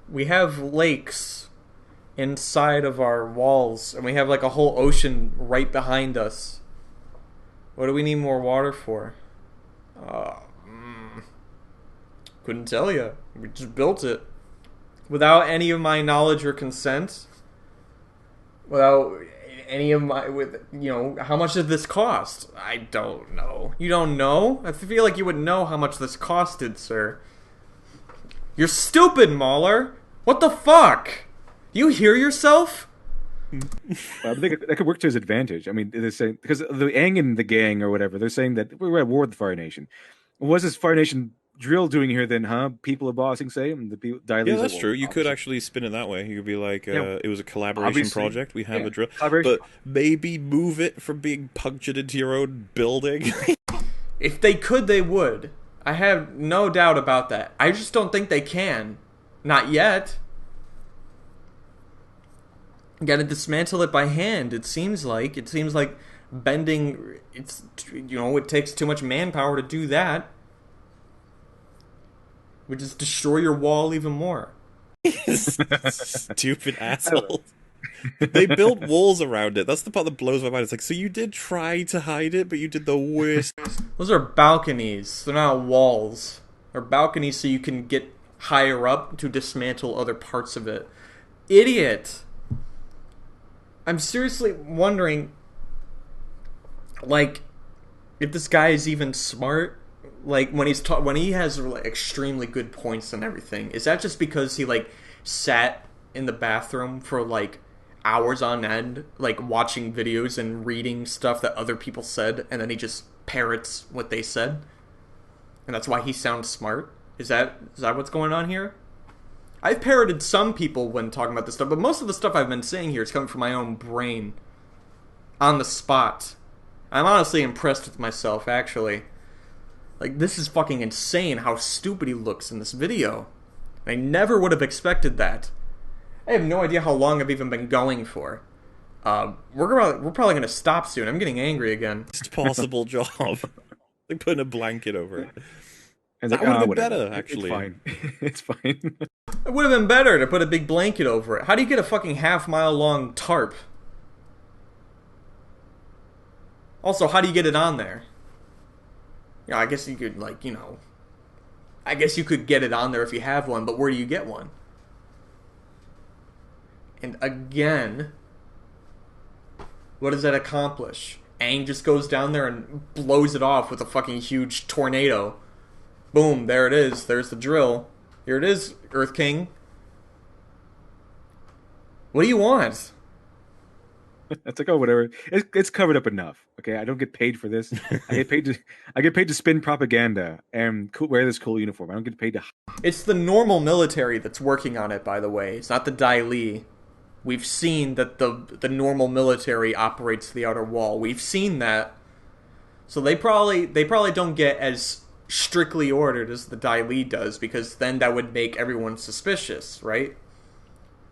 We have lakes inside of our walls, and we have like a whole ocean right behind us. What do we need more water for? Couldn't tell you. We just built it without any of my knowledge or consent. Without any of my, how much did this cost? I don't know. You don't know? I feel like you would know how much this costed, sir. You're stupid, MauLer. What the fuck? You hear yourself? Well, that could work to his advantage. I mean, they're saying, because the Aang and the gang or whatever, they're saying that we're at war with the Fire Nation. What's this Fire Nation drill doing here then, huh? People are bossing, say? And the people, yeah, that's true. You could actually spin it that way. You could be like, it was a collaboration project. We have a drill. But maybe move it from being punctured into your own building. If they could, they would. I have no doubt about that. I just don't think they can. Not yet. You gotta dismantle it by hand. It seems like bending. It takes too much manpower to do that. Would just destroy your wall even more. Stupid asshole. They built walls around it. That's the part that blows my mind. It's like, so you did try to hide it, but you did the worst. Those are balconies. They're not walls. They're balconies so you can get higher up to dismantle other parts of it. Idiot. I'm seriously wondering, like, if this guy is even smart. Like, when he has like, extremely good points and everything, is that just because he like sat in the bathroom for like hours on end, like watching videos and reading stuff that other people said, and then he just parrots what they said, and that's why he sounds smart? Is that what's going on here? I've parroted some people when talking about this stuff, but most of the stuff I've been saying here is coming from my own brain, on the spot. I'm honestly impressed with myself, actually. Like, this is fucking insane how stupid he looks in this video. I never would have expected that. I have no idea how long I've even been going for. We're probably going to stop soon. I'm getting angry again. It's a possible job. Like putting a blanket over it. And That like, would have been whatever. better, actually. It's fine. It's fine. It would have been better to put a big blanket over it. How do you get a fucking half-mile long tarp? Also, how do you get it on there? I guess you could, like, I guess you could get it on there if you have one, but where do you get one? And again, what does that accomplish? Aang just goes down there and blows it off with a fucking huge tornado. Boom, there it is. There's the drill. Here it is, Earth King. What do you want? It's like, oh, whatever. It's covered up enough. Okay, I don't get paid for this. I get paid to spin propaganda and wear this cool uniform. I don't get paid to. It's the normal military that's working on it, by the way. It's not the Dai Li. We've seen that the normal military operates the outer wall. We've seen that. So they probably don't get as strictly ordered as the Dai Li does, because then that would make everyone suspicious, right?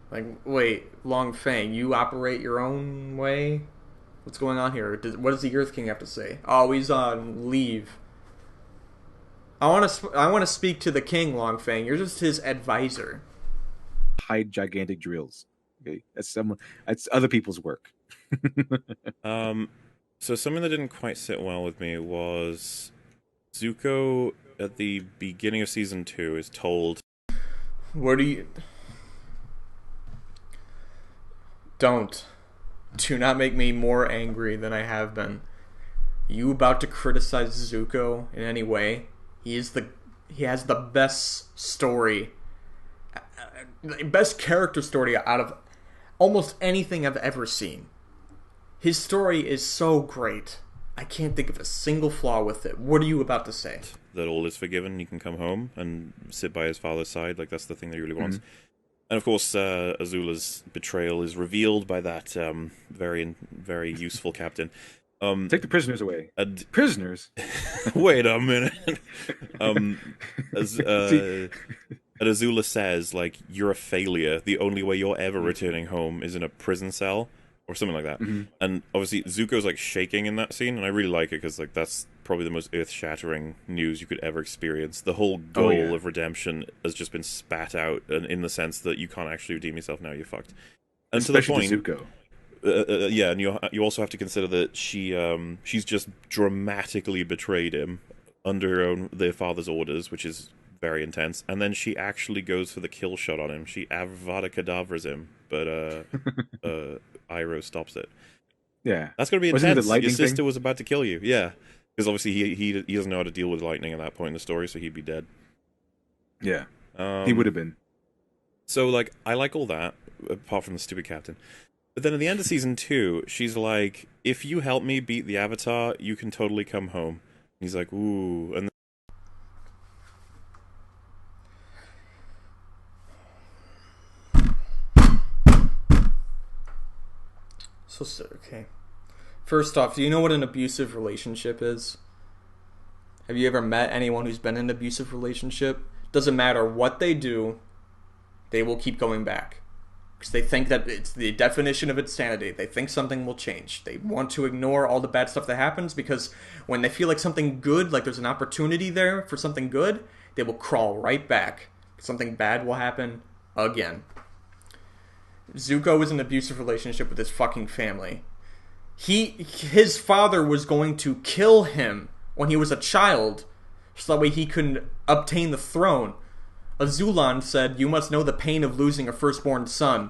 Like, wait, Long Fang, you operate your own way? What's going on here? What does the Earth King have to say? Oh, he's on leave. I want to speak to the king, Long Fang. You're just his advisor. Hide gigantic drills. Okay, that's other people's work. So something that didn't quite sit well with me was Zuko at the beginning of season 2 is told, What do you... Do not make me more angry than I have been. You about to criticize Zuko in any way? He has the best story, best character story out of almost anything I've ever seen. His story is so great. I can't think of a single flaw with it. What are you about to say? that all is forgiven, he can come home and sit by his father's side. Like, that's the thing that he really wants. And of course, Azula's betrayal is revealed by that very, very useful captain. Take the prisoners away. Prisoners? Wait a minute. And Azula says, like, you're a failure. The only way you're ever returning home is in a prison cell, or something like that. And obviously, Zuko's, like, shaking in that scene, and I really like it, because, like, that's probably the most earth-shattering news you could ever experience. The whole goal of redemption has just been spat out, in the sense that you can't actually redeem yourself now, you're fucked. And especially to the point... Zuko. Yeah, and you also have to consider that she's just dramatically betrayed him under their father's orders, which is very intense. And then she actually goes for the kill shot on him. She Avada Kedavras him, but Iroh stops it. Yeah, that's gonna be Wasn't intense. it the lightning Your sister thing? was about to kill you. Yeah, because obviously he doesn't know how to deal with lightning at that point in the story, so he'd be dead. Yeah, he would have been. So, like, I like all that, apart from the stupid captain. But then at the end of season 2, she's like, if you help me beat the Avatar, you can totally come home. And he's like, ooh. And okay. First off, do you know what an abusive relationship is? Have you ever met anyone who's been in an abusive relationship? Doesn't matter what they do, they will keep going back. because they think that it's the definition of insanity. They think something will change. They want to ignore all the bad stuff that happens, because when they feel like something good, like there's an opportunity there for something good, they will crawl right back. Something bad will happen again. Zuko is in an abusive relationship with his fucking family. His father was going to kill him when he was a child, so that way he could obtain the throne. Azulan said, "You must know the pain of losing a firstborn son,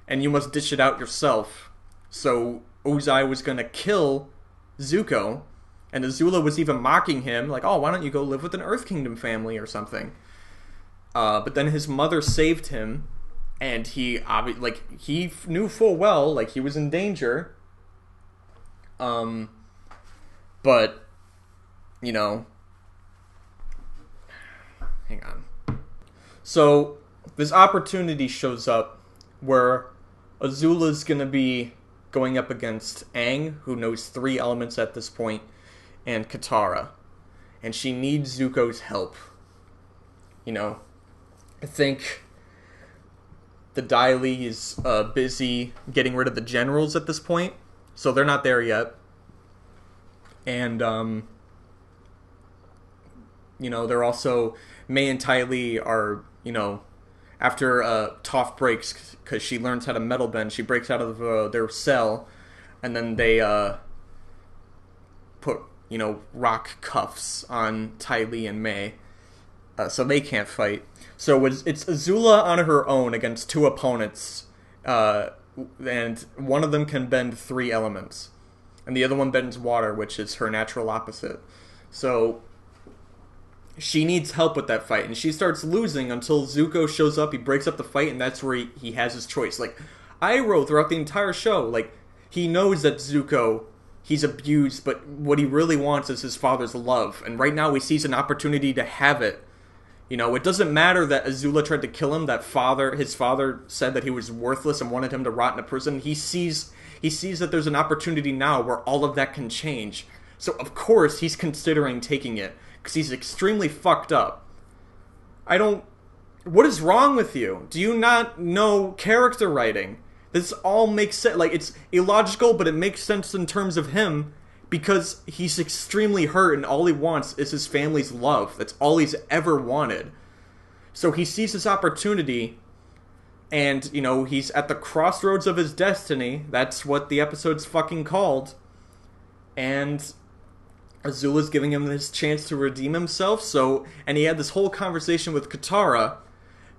and you must dish it out yourself." So Ozai was going to kill Zuko, and Azula was even mocking him, like, "Oh, why don't you go live with an Earth Kingdom family or something?" But then his mother saved him, and he knew full well, like, he was in danger. But, you know, hang on. So this opportunity shows up where Azula's gonna be going up against Aang, who knows 3 elements at this point, and Katara, and she needs Zuko's help. You know, I think the Dai Li is busy getting rid of the generals at this point, so they're not there yet. And, you know, they're also... Mei and Ty Lee are, you know... After Toph breaks, because she learns how to metal bend, she breaks out of their cell, and then they put, you know, rock cuffs on Ty Lee and Mei, so they can't fight. So it's Azula on her own against 2 opponents, and one of them can bend 3 elements, and the other one bends water, which is her natural opposite. So she needs help with that fight, and she starts losing until Zuko shows up. He breaks up the fight, and that's where he has his choice. Like, Iroh throughout the entire show, like, he knows that Zuko, he's abused, but what he really wants is his father's love, and right now he sees an opportunity to have it. You know, it doesn't matter that Azula tried to kill him, that his father said that he was worthless and wanted him to rot in a prison. He sees that there's an opportunity now where all of that can change. So, of course, he's considering taking it, because he's extremely fucked up. What is wrong with you? Do you not know character writing? This all makes sense. Like, it's illogical, but it makes sense in terms of him, because he's extremely hurt, and all he wants is his family's love. That's all he's ever wanted. So he sees this opportunity, and, you know, he's at the crossroads of his destiny. That's what the episode's fucking called. And Azula's giving him this chance to redeem himself, and he had this whole conversation with Katara,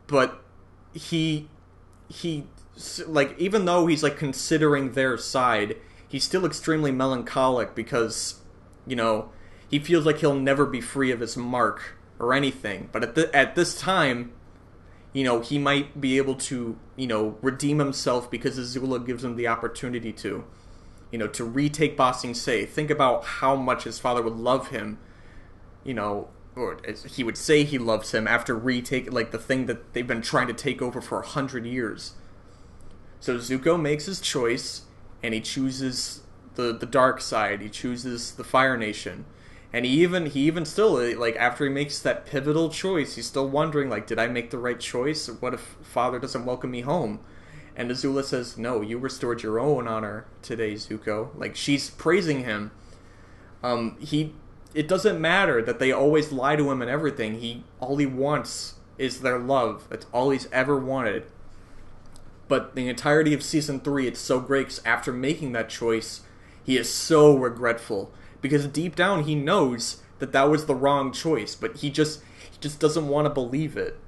but he like, even though he's, like, considering their side, he's still extremely melancholic, because, you know, he feels like he'll never be free of his mark or anything, but at this time, you know, he might be able to, you know, redeem himself, because Azula gives him the opportunity to. You know, to retake Ba Sing Se. Think about how much his father would love him, you know, or he would say he loves him after like, the thing that they've been trying to take over for 100 years. So Zuko makes his choice, and he chooses the dark side. He chooses the Fire Nation. And he even still, like, after he makes that pivotal choice, he's still wondering, like, did I make the right choice? What if Father doesn't welcome me home? And Azula says, "No, you restored your own honor today, Zuko." Like, she's praising him. It doesn't matter that they always lie to him and everything. All he wants is their love. That's all he's ever wanted. But the entirety of Season 3, it's so great, 'cause after making that choice, he is so regretful. Because deep down, he knows that was the wrong choice, but he just doesn't want to believe it.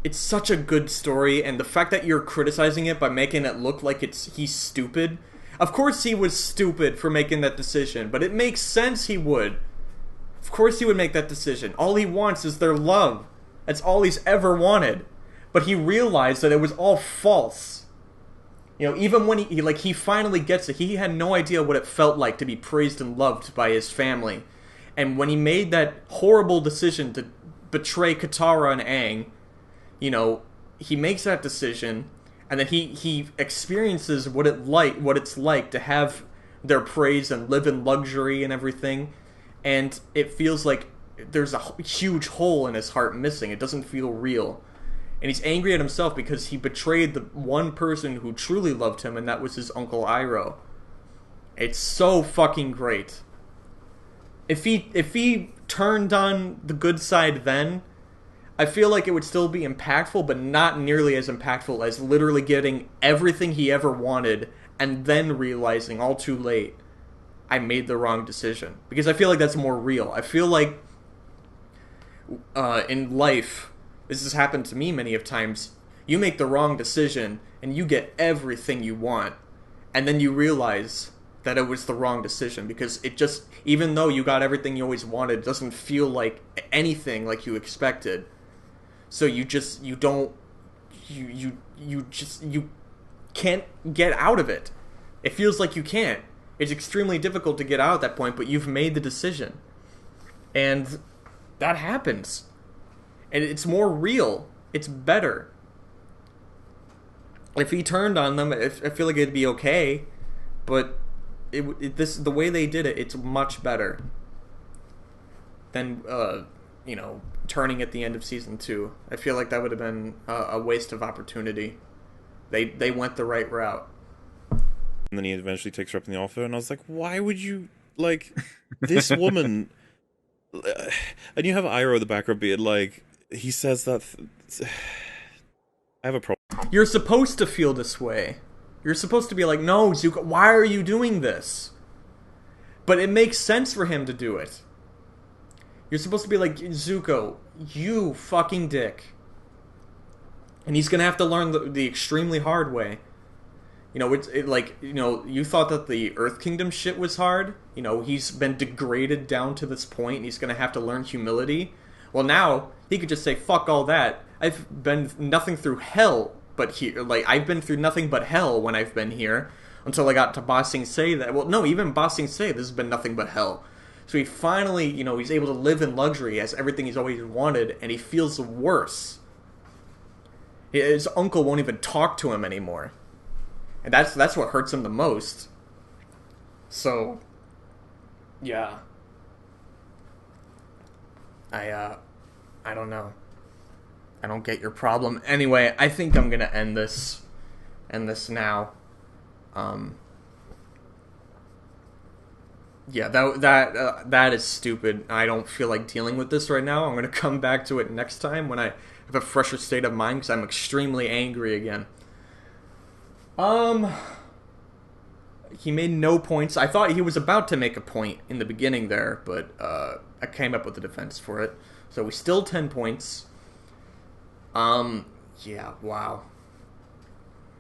It's such a good story, and the fact that you're criticizing it by making it look like he's stupid. Of course he was stupid for making that decision, but it makes sense he would. Of course he would make that decision. All he wants is their love. That's all he's ever wanted. But he realized that it was all false. You know, even when he finally gets it, he had no idea what it felt like to be praised and loved by his family. And when he made that horrible decision to betray Katara and Aang, you know, he makes that decision, and then he experiences what it's like to have their praise and live in luxury and everything, and it feels like there's a huge hole in his heart missing. It doesn't feel real. And he's angry at himself because he betrayed the one person who truly loved him, and that was his Uncle Iroh. It's so fucking great. If he turned on the good side then, I feel like it would still be impactful, but not nearly as impactful as literally getting everything he ever wanted and then realizing all too late, I made the wrong decision. Because I feel like that's more real. I feel like in life, this has happened to me many of times, you make the wrong decision and you get everything you want, and then you realize that it was the wrong decision because it just, even though you got everything you always wanted, it doesn't feel like anything like you expected. So you can't get out of it. It feels like you can't. It's extremely difficult to get out at that point, but you've made the decision. And that happens. And it's more real. It's better. If he turned on them, I feel like it'd be okay, but the way they did it, it's much better than turning at the end of season 2. I feel like that would have been a waste of opportunity. They went the right route. And then he eventually takes her up in the offer, and I was like, why would you, like, this woman... And you have Iroh in the background being like, he says that... I have a problem. You're supposed to feel this way. You're supposed to be like, no, Zuko, why are you doing this? But it makes sense for him to do it. You're supposed to be like, Zuko, you fucking dick. And he's gonna have to learn the extremely hard way. You thought that the Earth Kingdom shit was hard. He's been degraded down to this point, and he's gonna have to learn humility. Well, now, he could just say, fuck all that. I've been nothing through hell but here. Like, I've been through nothing but hell when I've been here, until I got to Ba Sing Se. Even Ba Sing Se, this has been nothing but hell. So he finally, he's able to live in luxury, has everything he's always wanted, and he feels worse. His uncle won't even talk to him anymore. And that's what hurts him the most. So, yeah. I don't know. I don't get your problem. Anyway, I think I'm gonna end this now. Yeah, that is stupid. I don't feel like dealing with this right now. I'm gonna come back to it next time when I have a fresher state of mind, because I'm extremely angry again. He made no points. I thought he was about to make a point in the beginning there, but I came up with a defense for it. So we still 10 points. Yeah, wow.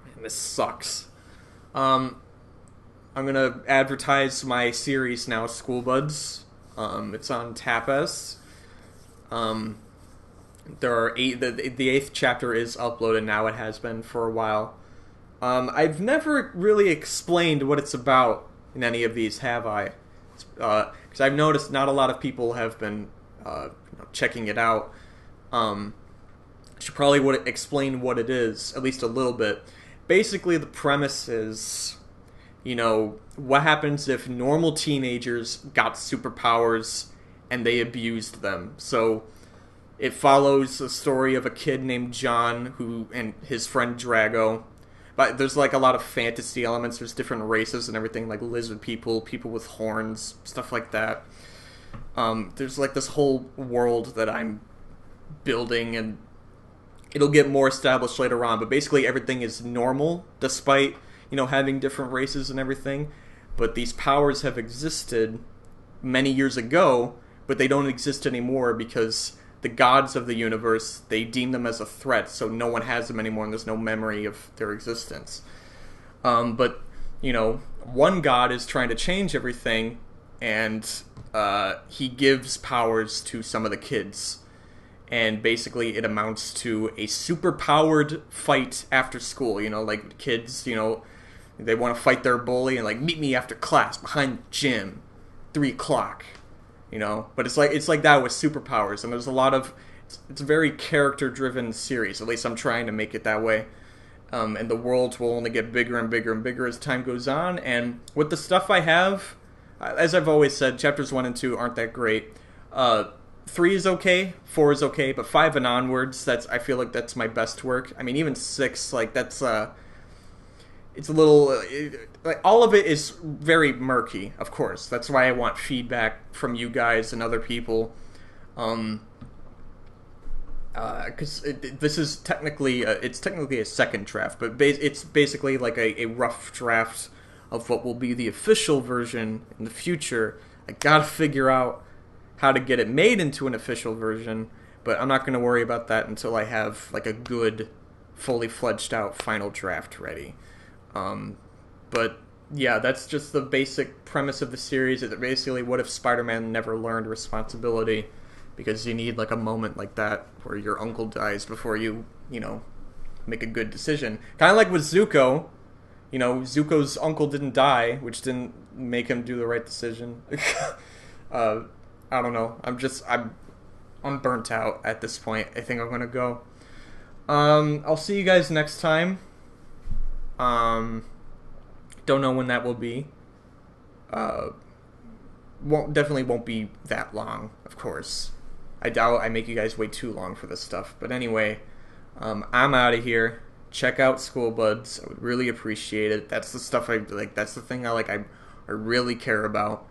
Man, this sucks. I'm gonna advertise my series now, School Buds. It's on Tapas. There are 8. The 8th chapter is uploaded now. It has been for a while. I've never really explained what it's about in any of these, have I? Because I've noticed not a lot of people have been checking it out. I should probably explain what it is, at least a little bit. Basically, the premise is, what happens if normal teenagers got superpowers and they abused them. So it follows the story of a kid named John and his friend Drago. But there's like a lot of fantasy elements. There's different races and everything, like lizard people, people with horns, stuff like that. There's like this whole world that I'm building, and it'll get more established later on. But basically everything is normal, despite, having different races and everything. But these powers have existed many years ago, but they don't exist anymore because the gods of the universe, they deem them as a threat, so no one has them anymore, and there's no memory of their existence. But one god is trying to change everything, and he gives powers to some of the kids. And basically it amounts to a super-powered fight after school. Like kids, they want to fight their bully, and like, meet me after class behind the gym, 3 o'clock. But it's like that with superpowers, and there's a lot of, it's a very character-driven series. At least I'm trying to make it that way. And the worlds will only get bigger and bigger and bigger as time goes on. And with the stuff I have, as I've always said, chapters 1 and 2 aren't that great. 3 is okay, 4 is okay, but 5 and onwards, I feel like that's my best work. I mean, even 6, like that's it's a little like all of it is very murky. Of course, that's why I want feedback from you guys and other people. Because this is technically it's technically a second draft, but it's basically like a rough draft of what will be the official version in the future. I gotta figure out how to get it made into an official version, but I'm not gonna worry about that until I have like a good, fully fledged out final draft ready. But yeah, that's just the basic premise of the series. Is basically, what if Spider-Man never learned responsibility? Because you need like a moment like that where your uncle dies before you make a good decision. Kind of like with Zuko. Zuko's uncle didn't die, which didn't make him do the right decision. I don't know. I'm burnt out at this point. I think I'm gonna go. I'll see you guys next time. Don't know when that will be. Definitely won't be that long, of course. I doubt I make you guys wait too long for this stuff. But anyway, I'm out of here. Check out School Buds. I would really appreciate it. That's the stuff I like. That's the thing I like. I really care about.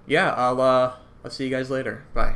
Yeah, I'll see you guys later. Bye.